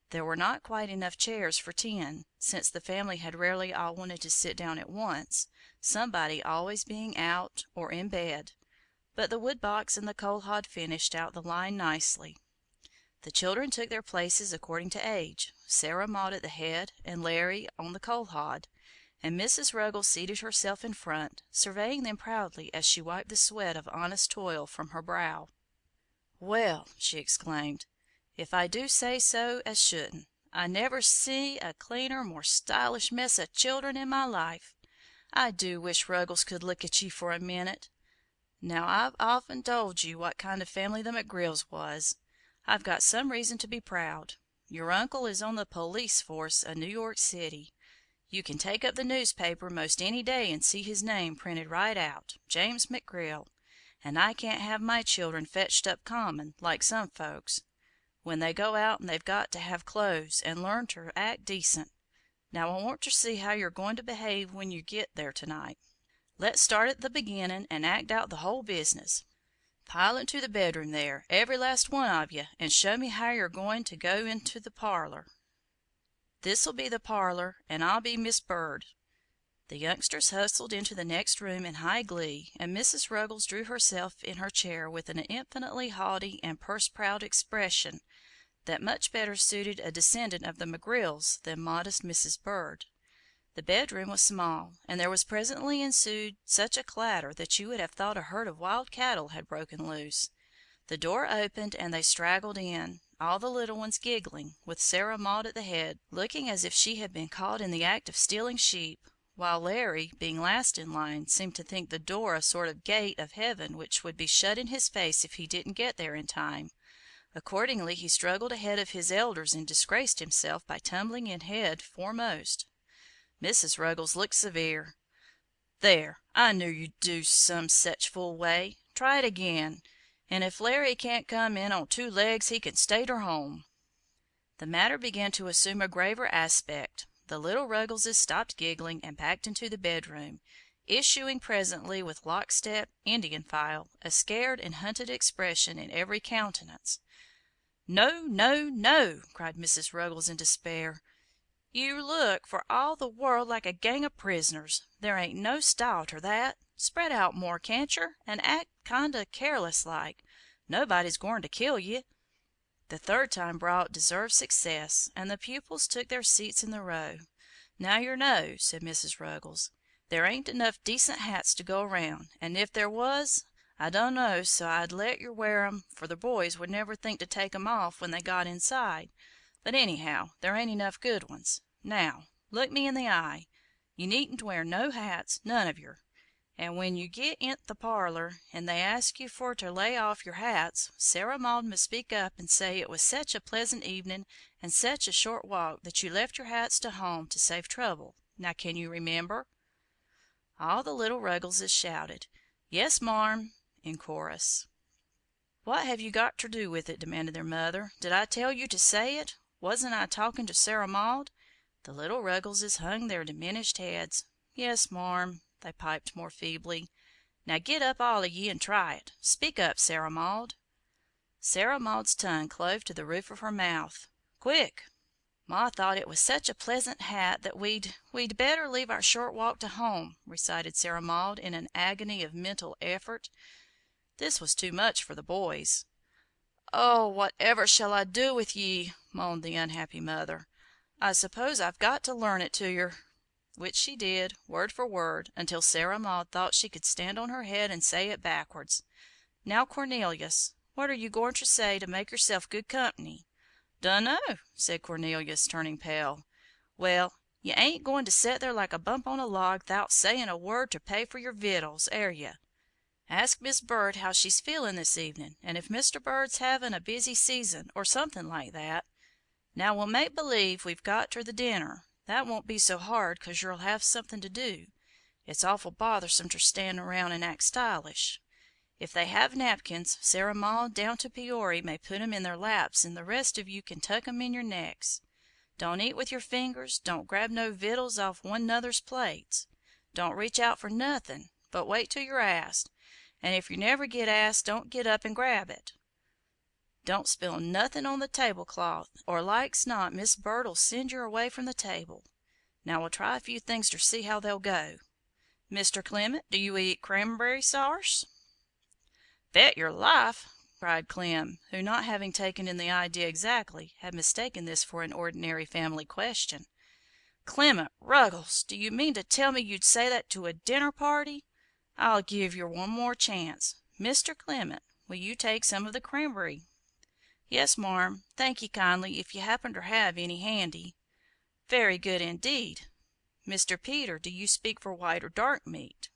There were not quite enough chairs for 10, since the family had rarely all wanted to sit down at once, somebody always being out or in bed, but the woodbox and the coal hod finished out the line nicely. The children took their places according to age, Sarah Maud at the head and Larry on the coal hod, and Mrs. Ruggles seated herself in front, surveying them proudly as she wiped the sweat of honest toil from her brow. "Well," she exclaimed, "if I do say so as shouldn't, I never see a cleaner, more stylish mess o' children in my life. I do wish Ruggles could look at ye for a minute. Now I've often told you what kind of family the McGrills was. I've got some reason to be proud. Your uncle is on the police force o' New York City. You can take up the newspaper most any day and see his name printed right out, James McGrill, and I can't have my children fetched up common, like some folks. When they go out they've got to have clothes and learn ter act decent. Now I want ter see how you're goin' to behave when you git there tonight. Let's start at the beginnin' and act out the whole business. Pile into the bedroom there, every last one of you, and show me how you're goin' to go into the parlor. This'll be the parlor, and I'll be Miss Bird." The youngsters hustled into the next room in high glee, and Mrs. Ruggles drew herself in her chair with an infinitely haughty and purse-proud expression that much better suited a descendant of the McGrills than modest Mrs. Bird. The bedroom was small, and there was presently ensued such a clatter that you would have thought a herd of wild cattle had broken loose. The door opened, and they straggled in, all the little ones giggling, with Sarah Maud at the head, looking as if she had been caught in the act of stealing sheep, while Larry, being last in line, seemed to think the door a sort of gate of heaven which would be shut in his face if he didn't get there in time. Accordingly he struggled ahead of his elders and disgraced himself by tumbling in head foremost. Mrs. Ruggles looked severe. "There, I knew you'd do some sech fool way. Try it again, and if Larry can't come in on 2 legs he can stay ter home." The matter began to assume a graver aspect. The little Ruggleses stopped giggling and backed into the bedroom, issuing presently with lockstep, Indian file, a scared and hunted expression in every countenance. "No, no, no!" cried Mrs. Ruggles in despair. "You look for all the world like a gang o' prisoners. There ain't no style ter that. Spread out more, can't yer, and act kind o' careless like. Nobody's goin' to kill ye." The third time brought deserved success, and the pupils took their seats in the row. "Now yer know," said Mrs. Ruggles, "there ain't enough decent hats to go round, and if there was, I dunno 's I'd let yer wear 'em, for the boys would never think to take 'em off when they got inside, but anyhow, there ain't enough good ones. Now, look me in the eye. You needn't wear no hats, none of yer, and when you git int the parlor, and they ask you for ter lay off yer hats, Sarah Maud must speak up and say it was sech a pleasant evenin' and sech a short walk that you left yer hats to home to save trouble. Now can you remember?" All the little Ruggleses shouted, "Yes, marm," in chorus. "What have you got ter do with it?" demanded their mother. "Did I tell you to say it? Wasn't I talkin' to Sarah Maud?" The little Ruggleses hung their diminished heads. "Yes, marm," they piped more feebly. "Now git up, all o' ye, an' try it. Speak up, Sarah Maud." Sarah Maud's tongue clove to the roof of her mouth. "Quick! Ma thought it was such a pleasant hat that we'd better leave our short walk to home," recited Sarah Maud in an agony of mental effort. This was too much for the boys. "Oh, whatever shall I do with ye?" moaned the unhappy mother. "I s'pose I've got to learn it to yer." Which she did, word for word, until Sarah Maud thought she could stand on her head and say it backwards. "Now, Cornelius, what are you goin' ter say to make yourself good comp'ny?" "Dunno," said Cornelius, turning pale. "Well, ye ain't goin' to set there like a bump on a log 'thout sayin' a word ter pay for yer vittles, air ye? Ask Mis' Bird how she's feelin' this evenin', an' if Mr. Bird's havin' a busy season, or somethin' like that. Now we'll make believe we've got ter the dinner. That won't be so hard, 'cause yer'll have somethin' to do. It's awful bothersome ter stand around an' act stylish. If they have napkins, Sarah Maud down to Peory may put 'em in their laps, an' the rest of you can tuck 'em in yer necks. Don't eat with yer fingers, don't grab no vittles off one 'nother's plates. Don't reach out for nothin', but wait till you're asked, an' if you never get asked, don't get up an' grab it. Don't spill nothin' on the tablecloth, or like's not Mis' Bird'll send yer away from the table. Now we'll try a few things ter see how they'll go. Mr. Clement, do you eat cranberry sarse?" "Bet yer life!" cried Clem, who, not having taken in the idea exactly, had mistaken this for an ordinary family question. "Clement Ruggles, do you mean to tell me you'd say that to a dinner party? I'll give yer one more chance. Mr. Clement, will you take some of the cranberry?" "Yes, marm, thank ye kindly, if you happen ter have any handy." "Very good indeed. Mr. Peter, do you speak for white or dark meat?"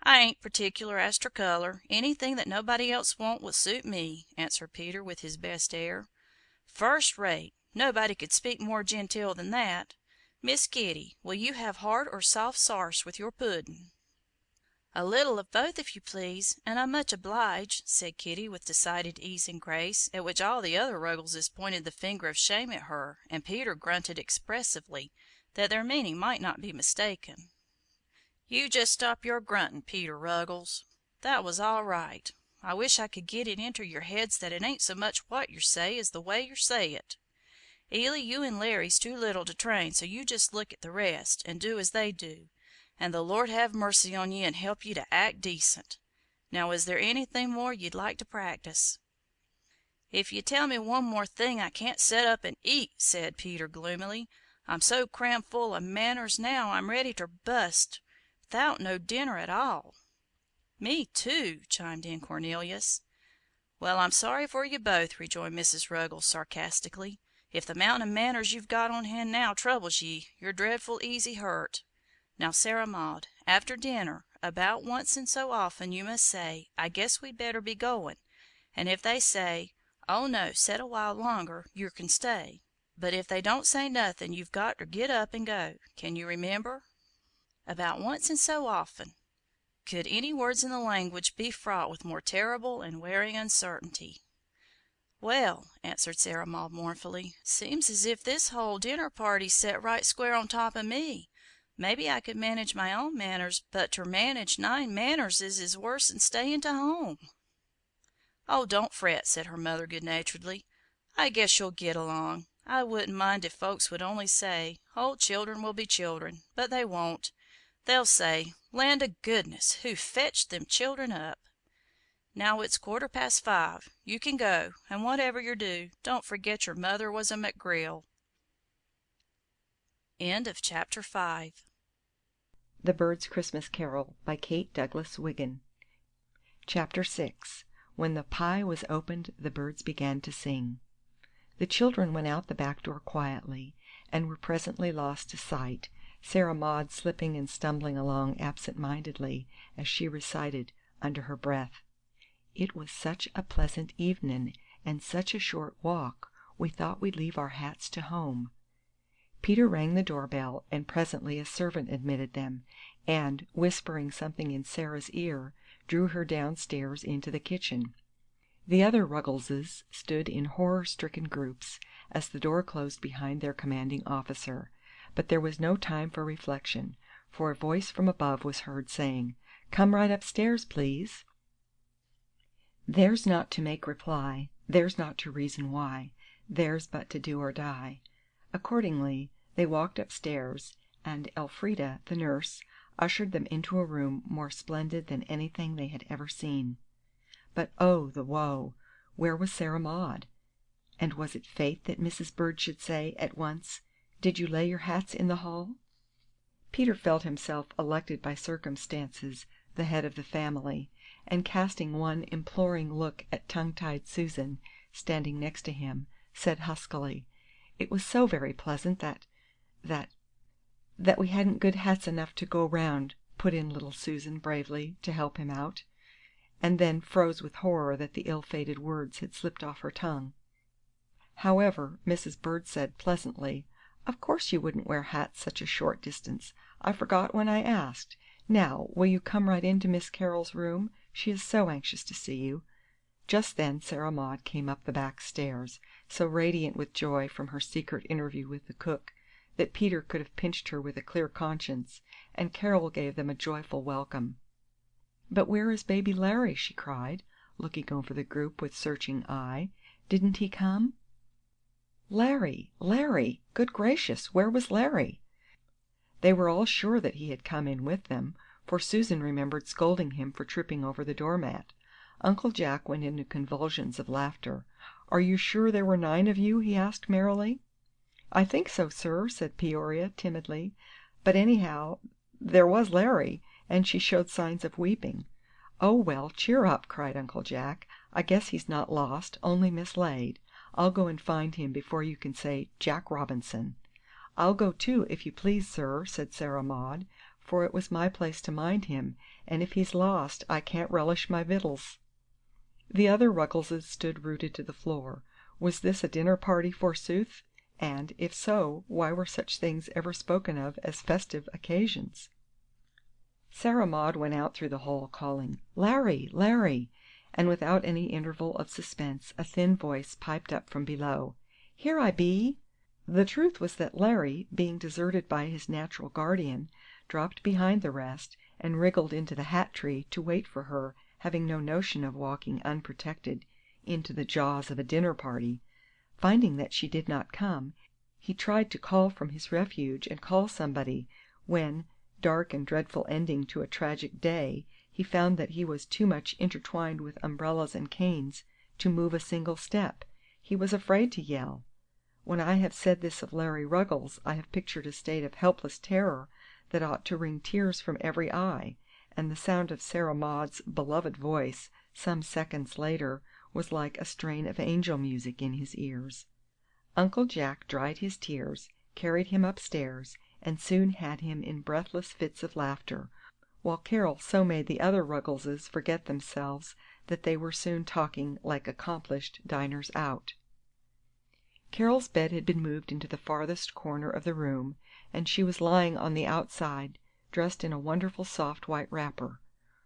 "I ain't particular as ter color. Anything that nobody else won't will suit me," answered Peter with his best air. "First rate! Nobody could speak more genteel than that. Miss Kitty, will you have hard or soft sarse with your puddin'?" "A little of both, if you please, and I'm much obliged," said Kitty with decided ease and grace, at which all the other Ruggleses pointed the finger of shame at her, and Peter grunted expressively, that their meaning might not be mistaken. "You just stop your gruntin', Peter Ruggles. That was all right. I wish I could git it inter your heads that it ain't so much what yer say as the way yer say it. Ely, you and Larry's too little to train, so you just look at the rest, and do as they do, and the Lord have mercy on ye and help ye to act decent. Now is there anything more you'd like to practice?" "If you tell me one more thing I can't set up and eat," said Peter gloomily. "I'm so cram full o' manners now I'm ready ter bust, 'thout no dinner at all." "Me too," chimed in Cornelius. "Well, I'm sorry for you both," rejoined Mrs. Ruggles sarcastically. "If the mountain o' manners you've got on hand now troubles ye, you're dreadful easy hurt. Now, Sarah Maud, after dinner, about once in so often you must say, 'I guess we'd better be goin',' and if they say, 'Oh, no, set a while longer,' yer can stay. But if they don't say nothin', you've got ter git up and go. Can you remember? About once in so often." Could any words in the language be fraught with more terrible and wearing uncertainty? "Well," answered Sarah Maud mournfully, "seems as if this whole dinner party's set right square on top o' me. Maybe I could manage my own manners, but ter manage 9 mannerses is worse'n stayin' to home." "Oh, don't fret," said her mother good-naturedly. "I guess you'll git along. I wouldn't mind if folks would only say, 'Oh, children will be children,' but they won't. They'll say, 'Land o' goodness, who fetched them children up?' Now it's 5:15. You can go, and whatever yer do, don't forget your mother was a McGrill." Chapter 6 The Bird's Christmas Carol by Kate Douglas Wiggin. Chapter 6 When the pie was opened, the birds began to sing. The children went out the back door quietly, and were presently lost to sight, Sarah Maud slipping and stumbling along absent-mindedly as she recited, under her breath: "It was such a pleasant evenin', and such a short walk, we thought we'd leave our hats to home." Peter rang the doorbell, and presently a servant admitted them, and, whispering something in Sarah's ear, drew her downstairs into the kitchen. The other Ruggleses stood in horror-stricken groups as the door closed behind their commanding officer, but there was no time for reflection, for a voice from above was heard saying, "Come right upstairs, please." Theirs not to make reply, theirs not to reason why, theirs but to do or die. Accordingly, they walked upstairs, and Elfrida, the nurse, ushered them into a room more splendid than anything they had ever seen. But oh, the woe! Where was Sarah Maud? And was it fate that Mrs. Bird should say, at once, "Did you lay your hats in the hall?" Peter felt himself elected by circumstances the head of the family, and casting one imploring look at tongue-tied Susan, standing next to him, said huskily, "It was so very pleasant that we hadn't good hats enough to go round," put in little Susan bravely, to help him out, and then froze with horror that the ill-fated words had slipped off her tongue. However, Mrs. Bird said pleasantly, "Of course you wouldn't wear hats such a short distance. I forgot when I asked. Now, will you come right into Miss Carol's room? She is so anxious to see you." Just then Sarah Maud came up the back stairs, so radiant with joy from her secret interview with the cook, that Peter could have pinched her with a clear conscience, and Carol gave them a joyful welcome. "But where is baby Larry?" she cried, looking over the group with searching eye. "Didn't he come?" Larry! Larry! Good gracious, where was Larry? They were all sure that he had come in with them, for Susan remembered scolding him for tripping over the doormat. Uncle Jack went into convulsions of laughter. "Are you sure there were 9 of you?" he asked merrily. "I think so, sir," said Peoria, timidly. "But anyhow, there was Larry," and she showed signs of weeping. "Oh, well, cheer up!" cried Uncle Jack. "I guess he's not lost, only mislaid. I'll go and find him before you can say Jack Robinson." "I'll go too, if you please, sir," said Sarah Maud, "for it was my place to mind him, and if he's lost I can't relish my victuals." The other Ruggleses stood rooted to the floor. Was this a dinner party, forsooth? And, if so, why were such things ever spoken of as festive occasions? Sarah Maud went out through the hall, calling, "Larry! Larry!" and without any interval of suspense a thin voice piped up from below, "Here I be!" The truth was that Larry, being deserted by his natural guardian, dropped behind the rest, and wriggled into the hat tree to wait for her, having no notion of walking unprotected into the jaws of a dinner party. Finding that she did not come, he tried to call from his refuge and call somebody, when, dark and dreadful ending to a tragic day, he found that he was too much intertwined with umbrellas and canes to move a single step. He was afraid to yell. When I have said this of Larry Ruggles, I have pictured a state of helpless terror that ought to wring tears from every eye, and the sound of Sarah Maud's beloved voice, some seconds later, was like a strain of angel music in his ears. Uncle Jack dried his tears, carried him upstairs, and soon had him in breathless fits of laughter, while Carol so made the other Ruggleses forget themselves that they were soon talking like accomplished diners out. Carol's bed had been moved into the farthest corner of the room, and she was lying on the outside, dressed in a wonderful soft white wrapper.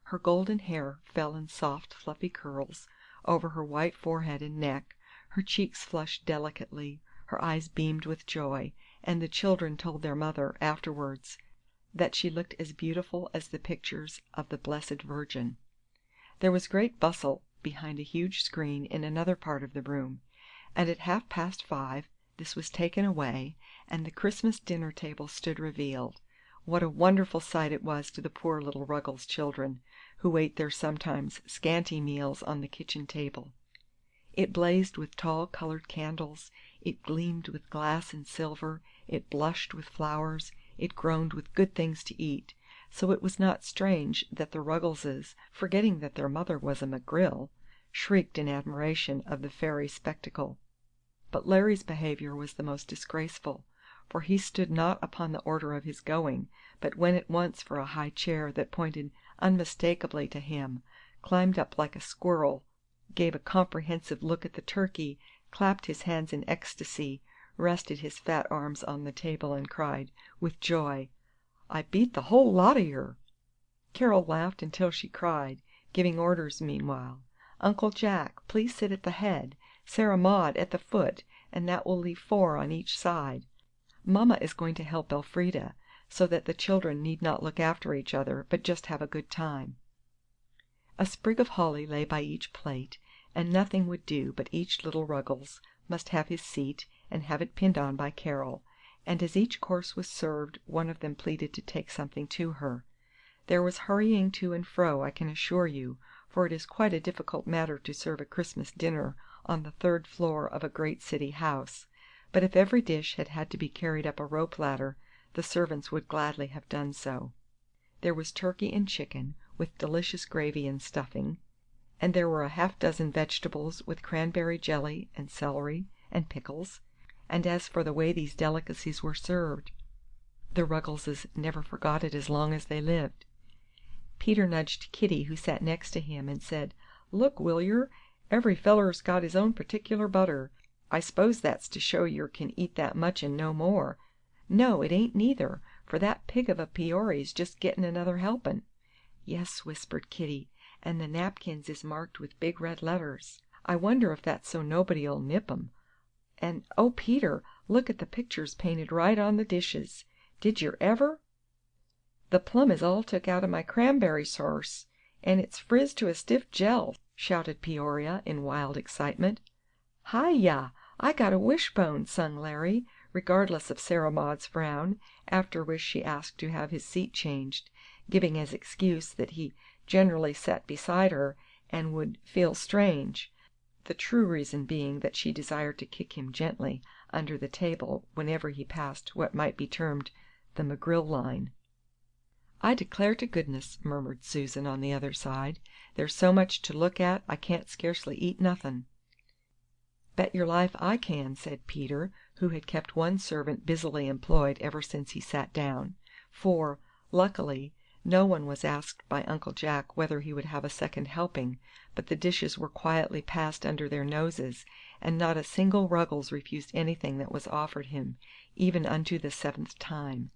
Her golden hair fell in soft fluffy curls over her white forehead and neck, her cheeks flushed delicately, her eyes beamed with joy, and the children told their mother afterwards that she looked as beautiful as the pictures of the Blessed Virgin. There was great bustle behind a huge screen in another part of the room, and at 5:30 this was taken away, and the Christmas dinner table stood revealed. What a wonderful sight it was to the poor little Ruggles children, who ate their sometimes scanty meals on the kitchen table. It blazed with tall colored candles, it gleamed with glass and silver, it blushed with flowers, it groaned with good things to eat, so it was not strange that the Ruggleses, forgetting that their mother was a McGrill, shrieked in admiration of the fairy spectacle. But Larry's behavior was the most disgraceful, for he stood not upon the order of his going, but went at once for a high chair that pointed unmistakably to him, climbed up like a squirrel, gave a comprehensive look at the turkey, clapped his hands in ecstasy, rested his fat arms on the table, and cried, with joy, "I beat the whole lot of yer!" Carol laughed until she cried, giving orders meanwhile. Uncle Jack, please sit at the head, Sarah Maud at the foot, and that will leave 4 on each side. Mamma is going to help Elfrida, so that the children need not look after each other, but just have a good time." A sprig of holly lay by each plate, and nothing would do but each little Ruggles must have his seat and have it pinned on by Carol, and as each course was served one of them pleaded to take something to her. There was hurrying to and fro, I can assure you, for it is quite a difficult matter to serve a Christmas dinner on the 3rd floor of a great city house, but if every dish had had to be carried up a rope ladder, the servants would gladly have done so. There was turkey and chicken, with delicious gravy and stuffing, and there were a half-dozen vegetables with cranberry jelly and celery and pickles, and as for the way these delicacies were served, the Ruggleses never forgot it as long as they lived. Peter nudged Kitty, who sat next to him, and said, "Look, will yer, every feller's got his own particular butter. I s'pose that's to show yer can eat that much and no more. No, it ain't neither, for that pig of a Peory's just gettin' another helpin'." "Yes," whispered Kitty, "and the napkins is marked with big red letters. I wonder if that's so nobody'll nip 'em. And, oh, Peter, look at the pictures painted right on the dishes. Did yer ever? The plum is all took out of my cranberry sarse, and it's frizzed to a stiff jell," shouted Peoria, in wild excitement. "Hi-yah! I got a wishbone," sung Larry, regardless of Sarah Maud's frown, after which she asked to have his seat changed, giving as excuse that he generally sat beside her and would "feel strange," the true reason being that she desired to kick him gently under the table whenever he passed what might be termed the McGrill line. "I declare to goodness," murmured Susan on the other side, "there's so much to look at I can't scarcely eat nothin'." "Bet your life I can," said Peter, who had kept one servant busily employed ever since he sat down; for, luckily, no one was asked by Uncle Jack whether he would have a second helping, but the dishes were quietly passed under their noses, and not a single Ruggles refused anything that was offered him, even unto the 7th time.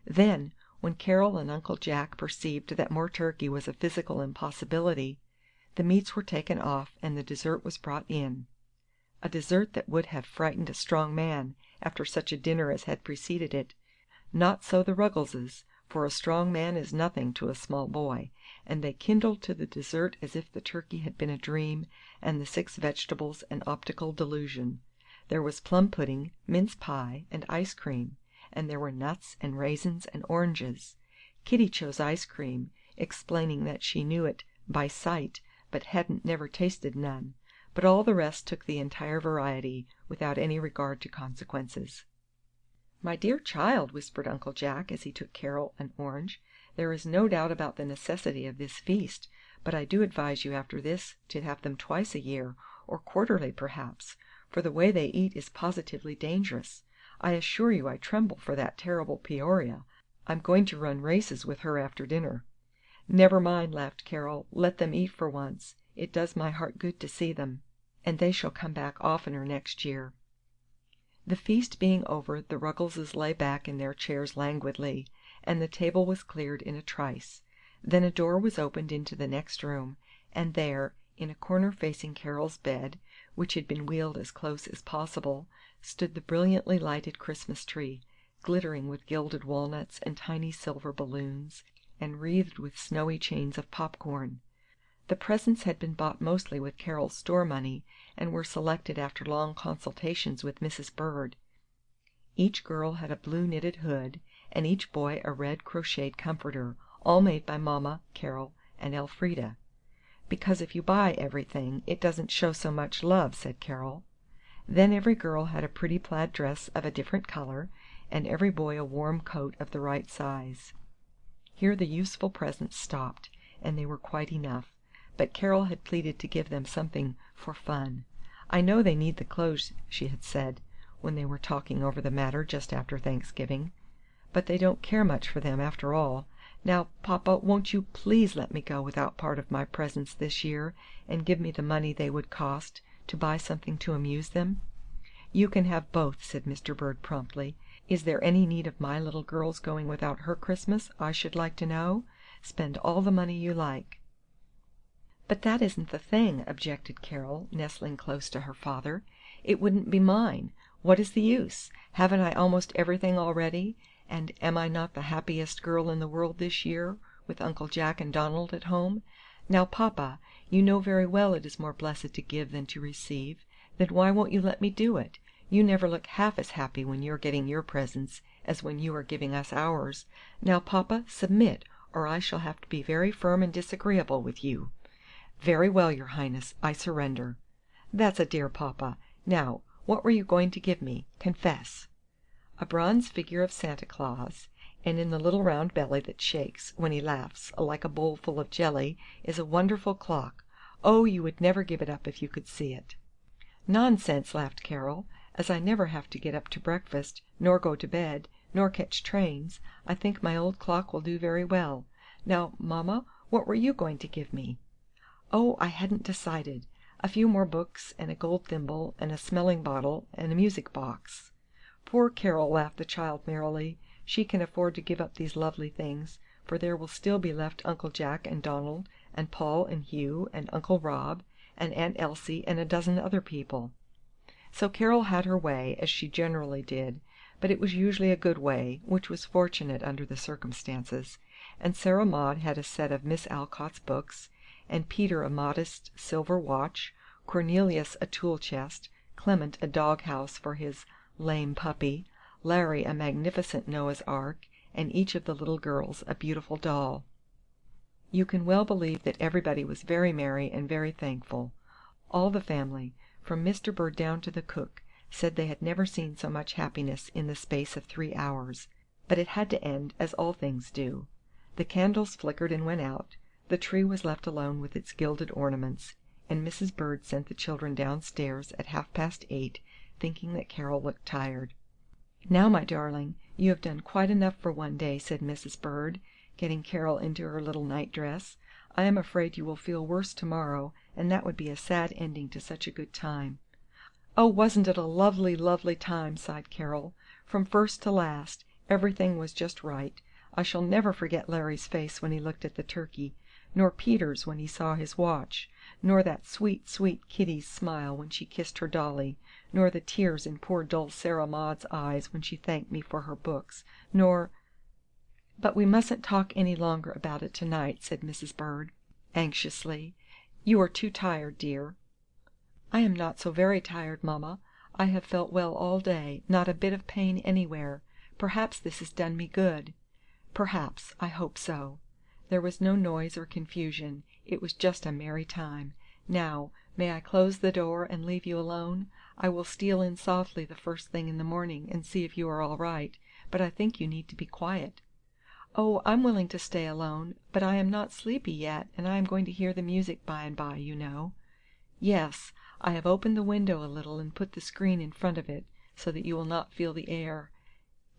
Then, when Carol and Uncle Jack perceived that more turkey was a physical impossibility, the meats were taken off and the dessert was brought in. A dessert that would have frightened a strong man after such a dinner as had preceded it. Not so the Ruggleses, for a strong man is nothing to a small boy, and they kindled to the dessert as if the turkey had been a dream and the 6 vegetables an optical delusion. There was plum pudding, mince pie, and ice cream, and there were nuts and raisins and oranges. Kitty chose ice cream, explaining that she knew it by sight but hadn't never tasted none, but all the rest took the entire variety without any regard to consequences. "My dear child," whispered Uncle Jack as he took Carol an orange, "there is no doubt about the necessity of this feast, but I do advise you after this to have them twice a year, or quarterly perhaps, for the way they eat is positively dangerous. I assure you I tremble for that terrible Peoria. I'm going to run races with her after dinner." "Never mind," laughed Carol. "Let them eat for once. It does my heart good to see them, and they shall come back oftener next year." The feast being over, the Ruggleses lay back in their chairs languidly, and the table was cleared in a trice. Then a door was opened into the next room, and there, in a corner facing Carol's bed, which had been wheeled as close as possible, stood the brilliantly lighted Christmas tree, glittering with gilded walnuts and tiny silver balloons, and wreathed with snowy chains of popcorn. The presents had been bought mostly with Carol's store money, and were selected after long consultations with Mrs. Bird. Each girl had a blue knitted hood, and each boy a red crocheted comforter, all made by Mama, Carol, and Elfrida. "Because if you buy everything, it doesn't show so much love," said Carol. Then every girl had a pretty plaid dress of a different color, and every boy a warm coat of the right size. Here the useful presents stopped, and they were quite enough, but Carol had pleaded to give them something for fun. "I know they need the clothes," she had said, when they were talking over the matter just after Thanksgiving, "but they don't care much for them after all. Now, Papa, won't you please let me go without part of my presents this year, and give me the money they would cost, to buy something to amuse them?" "You can have both," said Mr. Bird promptly. "Is there any need of my little girl's going without her Christmas, I should like to know? Spend all the money you like." "But that isn't the thing," objected Carol, nestling close to her father. "It wouldn't be mine. What is the use? Haven't I almost everything already? And am I not the happiest girl in the world this year, with Uncle Jack and Donald at home? Now, papa, you know very well it is more blessed to give than to receive. Then why won't you let me do it? You never look half as happy when you're getting your presents as when you are giving us ours. Now, papa, submit, or I shall have to be very firm and disagreeable with you." "Very well, your Highness, I surrender." "That's a dear papa. Now, what were you going to give me? Confess." "A bronze figure of Santa Claus, and in the little round belly that shakes, when he laughs, like a bowl full of jelly, is a wonderful clock. Oh, you would never give it up if you could see it." "Nonsense!" laughed Carol. "As I never have to get up to breakfast, nor go to bed, nor catch trains, I think my old clock will do very well. Now, mamma, what were you going to give me?" "Oh, I hadn't decided. A few more books, and a gold thimble, and a smelling bottle, and a music box." "Poor Carol!" laughed the child merrily. "She can afford to give up these lovely things, for there will still be left Uncle Jack and Donald, and Paul and Hugh, and Uncle Rob, and Aunt Elsie, and a dozen other people." So Carol had her way, as she generally did, but it was usually a good way, which was fortunate under the circumstances, and Sarah Maud had a set of Miss Alcott's books, and Peter a modest silver watch, Cornelius a tool chest, Clement a dog house for his "lame puppy," Larry a magnificent Noah's Ark, and each of the little girls a beautiful doll. You can well believe that everybody was very merry and very thankful. All the family, from Mr. Bird down to the cook, said they had never seen so much happiness in the space of 3 hours. But it had to end, as all things do. The candles flickered and went out, the tree was left alone with its gilded ornaments, and Mrs. Bird sent the children downstairs at 8:30, thinking that Carol looked tired. "Now, my darling, you have done quite enough for one day," said Mrs. Bird, getting Carol into her little night dress. "I am afraid you will feel worse to morrow, and that would be a sad ending to such a good time." "Oh, wasn't it a lovely, lovely time!" sighed Carol. "From first to last, everything was just right. I shall never forget Larry's face when he looked at the turkey, nor Peter's when he saw his watch, nor that sweet, sweet Kitty's smile when she kissed her dolly, nor the tears in poor dull Sarah Maud's eyes when she thanked me for her books, nor—" "But we mustn't talk any longer about it to-night," said Mrs. Bird, anxiously. "You are too tired, dear." "I am not so very tired, mamma. I have felt well all day, not a bit of pain anywhere. Perhaps this has done me good." "Perhaps. I hope so." There was no noise or confusion. It was just a merry time. "Now, may I close the door and leave you alone? I will steal in softly the first thing in the morning and see if you are all right, but I think you need to be quiet." "Oh, I'm willing to stay alone, but I am not sleepy yet, and I am going to hear the music by and by, you know." "Yes, I have opened the window a little and put the screen in front of it, so that you will not feel the air.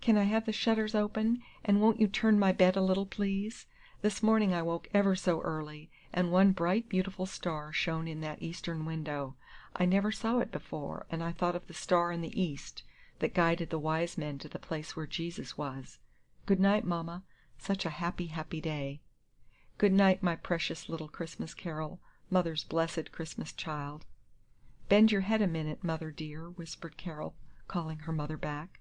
Can I have the shutters open, and won't you turn my bed a little, please? This morning I woke ever so early, and one bright beautiful star shone in that eastern window. I never saw it before, and I thought of the star in the east, that guided the wise men to the place where Jesus was. Good night, mamma. Such a happy, happy day." "Good night, my precious little Christmas Carol, Mother's blessed Christmas child." "Bend your head a minute, Mother dear," whispered Carol, calling her mother back.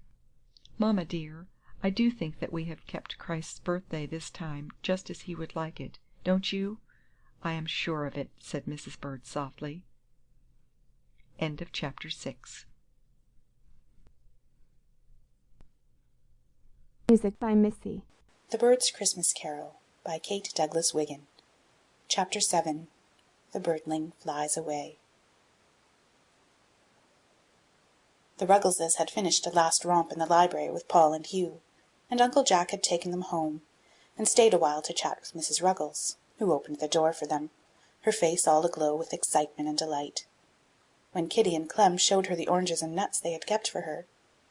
"Mamma dear, I do think that we have kept Christ's birthday this time just as He would like it, don't you?" "I am sure of it," said Mrs. Bird softly. End of Chapter 6. Music by Missie. The Bird's Christmas Carol by Kate Douglas Wiggin. Chapter 7. The Birdling Flies Away. The Ruggleses had finished a last romp in the library with Paul and Hugh, and Uncle Jack had taken them home, and stayed a while to chat with Mrs. Ruggles, who opened the door for them, her face all aglow with excitement and delight. When Kitty and Clem showed her the oranges and nuts they had kept for her,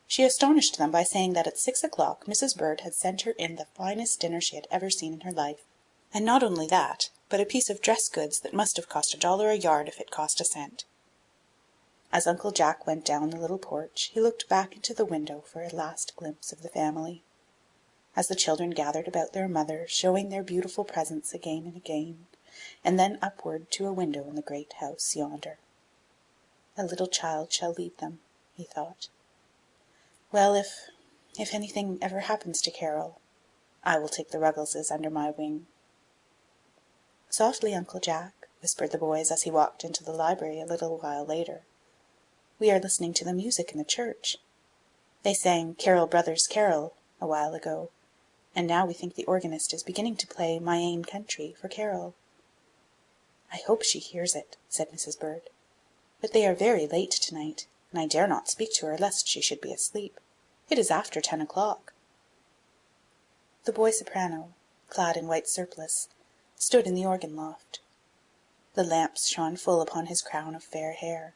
she astonished them by saying that at 6 o'clock Mrs. Bird had sent her in the finest dinner she had ever seen in her life, and not only that, but a piece of dress goods that must have cost $1 a yard if it cost a cent. As Uncle Jack went down the little porch, he looked back into the window for a last glimpse of the family. As the children gathered about their mother, showing their beautiful presents again and again, and then upward to a window in the great house yonder. A little child shall lead them, he thought. Well, if anything ever happens to Carol, I will take the Ruggleses under my wing. "Softly, Uncle Jack," whispered the boys as he walked into the library a little while later. "We are listening to the music in the church. They sang 'Carol, brothers, carol' a while ago, and now we think the organist is beginning to play 'My Ain Country' for Carol." "I hope she hears it," said Mrs. Bird. "But they are very late to-night, and I dare not speak to her lest she should be asleep. It is after 10 o'clock." The boy soprano, clad in white surplice, stood in the organ loft. The lamps shone full upon his crown of fair hair,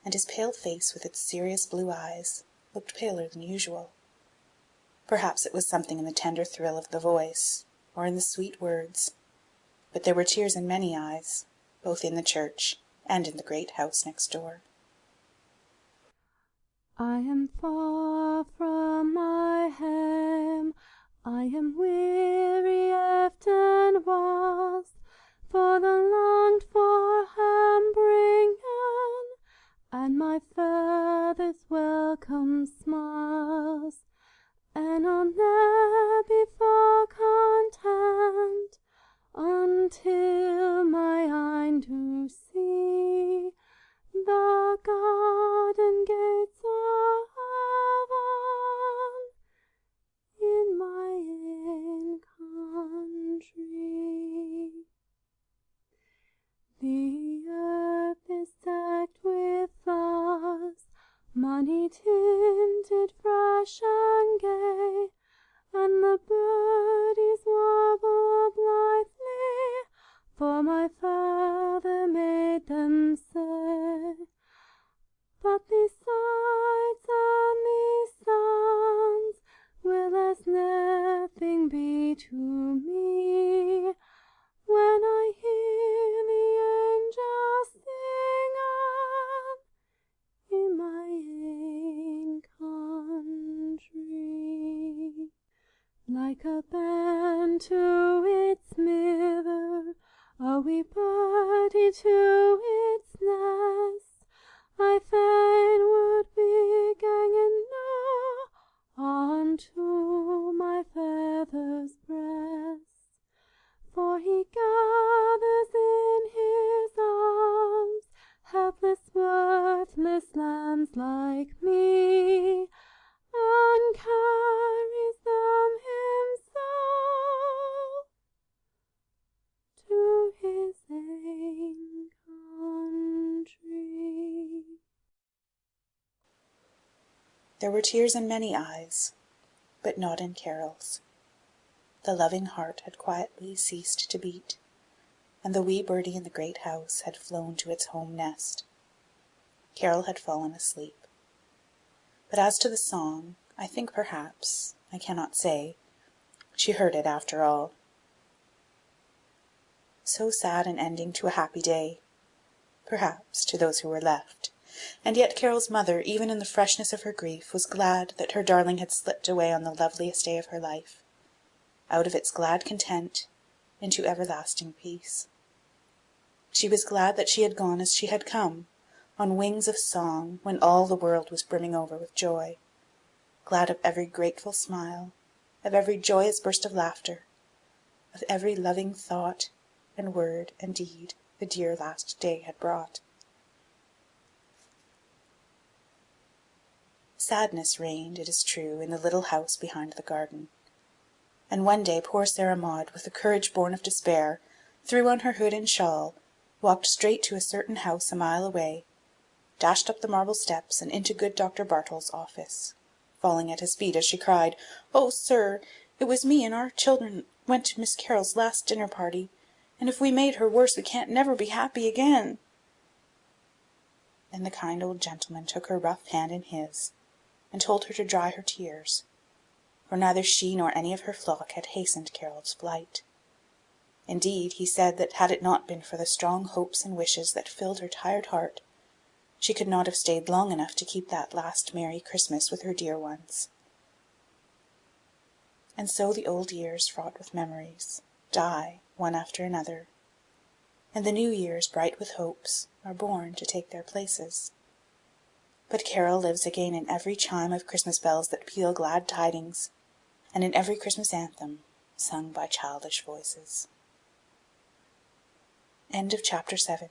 and his pale face with its serious blue eyes looked paler than usual. Perhaps it was something in the tender thrill of the voice, or in the sweet words, but there were tears in many eyes, both in the church and in the great house next door. I am far from my hame, I am weary often was, for the longed for home bringen, and my father's welcome smiles, and I'll ne'er be for content until my eyne do see the garden gates of heaven in my ain country. The earth is decked with flowers, money-tinted, fresh and gay, and the birdies warble blithely, for my father made them say. But these sights and these sounds will as nothing be to me when I hear the angels singing in my ain country. Like a band to its mither, a wee birdie to its nest, I fain would be ganging now unto my father's breast, for he gathers in his arms helpless, worthless lambs like me, and carries them himself to his ain country. There were tears in many eyes, but not in Carol's. The loving heart had quietly ceased to beat, and the wee birdie in the great house had flown to its home nest. Carol had fallen asleep. But as to the song, I think perhaps, I cannot say, she heard it after all. So sad an ending to a happy day, perhaps, to those who were left, and yet Carol's mother, even in the freshness of her grief, was glad that her darling had slipped away on the loveliest day of her life, out of its glad content into everlasting peace. She was glad that she had gone as she had come, on wings of song, when all the world was brimming over with joy, glad of every grateful smile, of every joyous burst of laughter, of every loving thought and word and deed the dear last day had brought. Sadness reigned, it is true, in the little house behind the garden, and one day poor Sarah Maud, with the courage born of despair, threw on her hood and shawl, walked straight to a certain house a mile away, dashed up the marble steps and into good Dr. Bartol's office, falling at his feet as she cried, "Oh, sir, it was me and our children went to Miss Carol's last dinner party, and if we made her worse we can't never be happy again." Then the kind old gentleman took her rough hand in his, and told her to dry her tears, for neither she nor any of her flock had hastened Carol's flight. Indeed, he said that had it not been for the strong hopes and wishes that filled her tired heart, she could not have stayed long enough to keep that last merry Christmas with her dear ones. And so the old years, fraught with memories, die one after another, and the new years, bright with hopes, are born to take their places. But carol lives again in every chime of Christmas bells that peal glad tidings, and in every Christmas anthem sung by childish voices. End of chapter 7.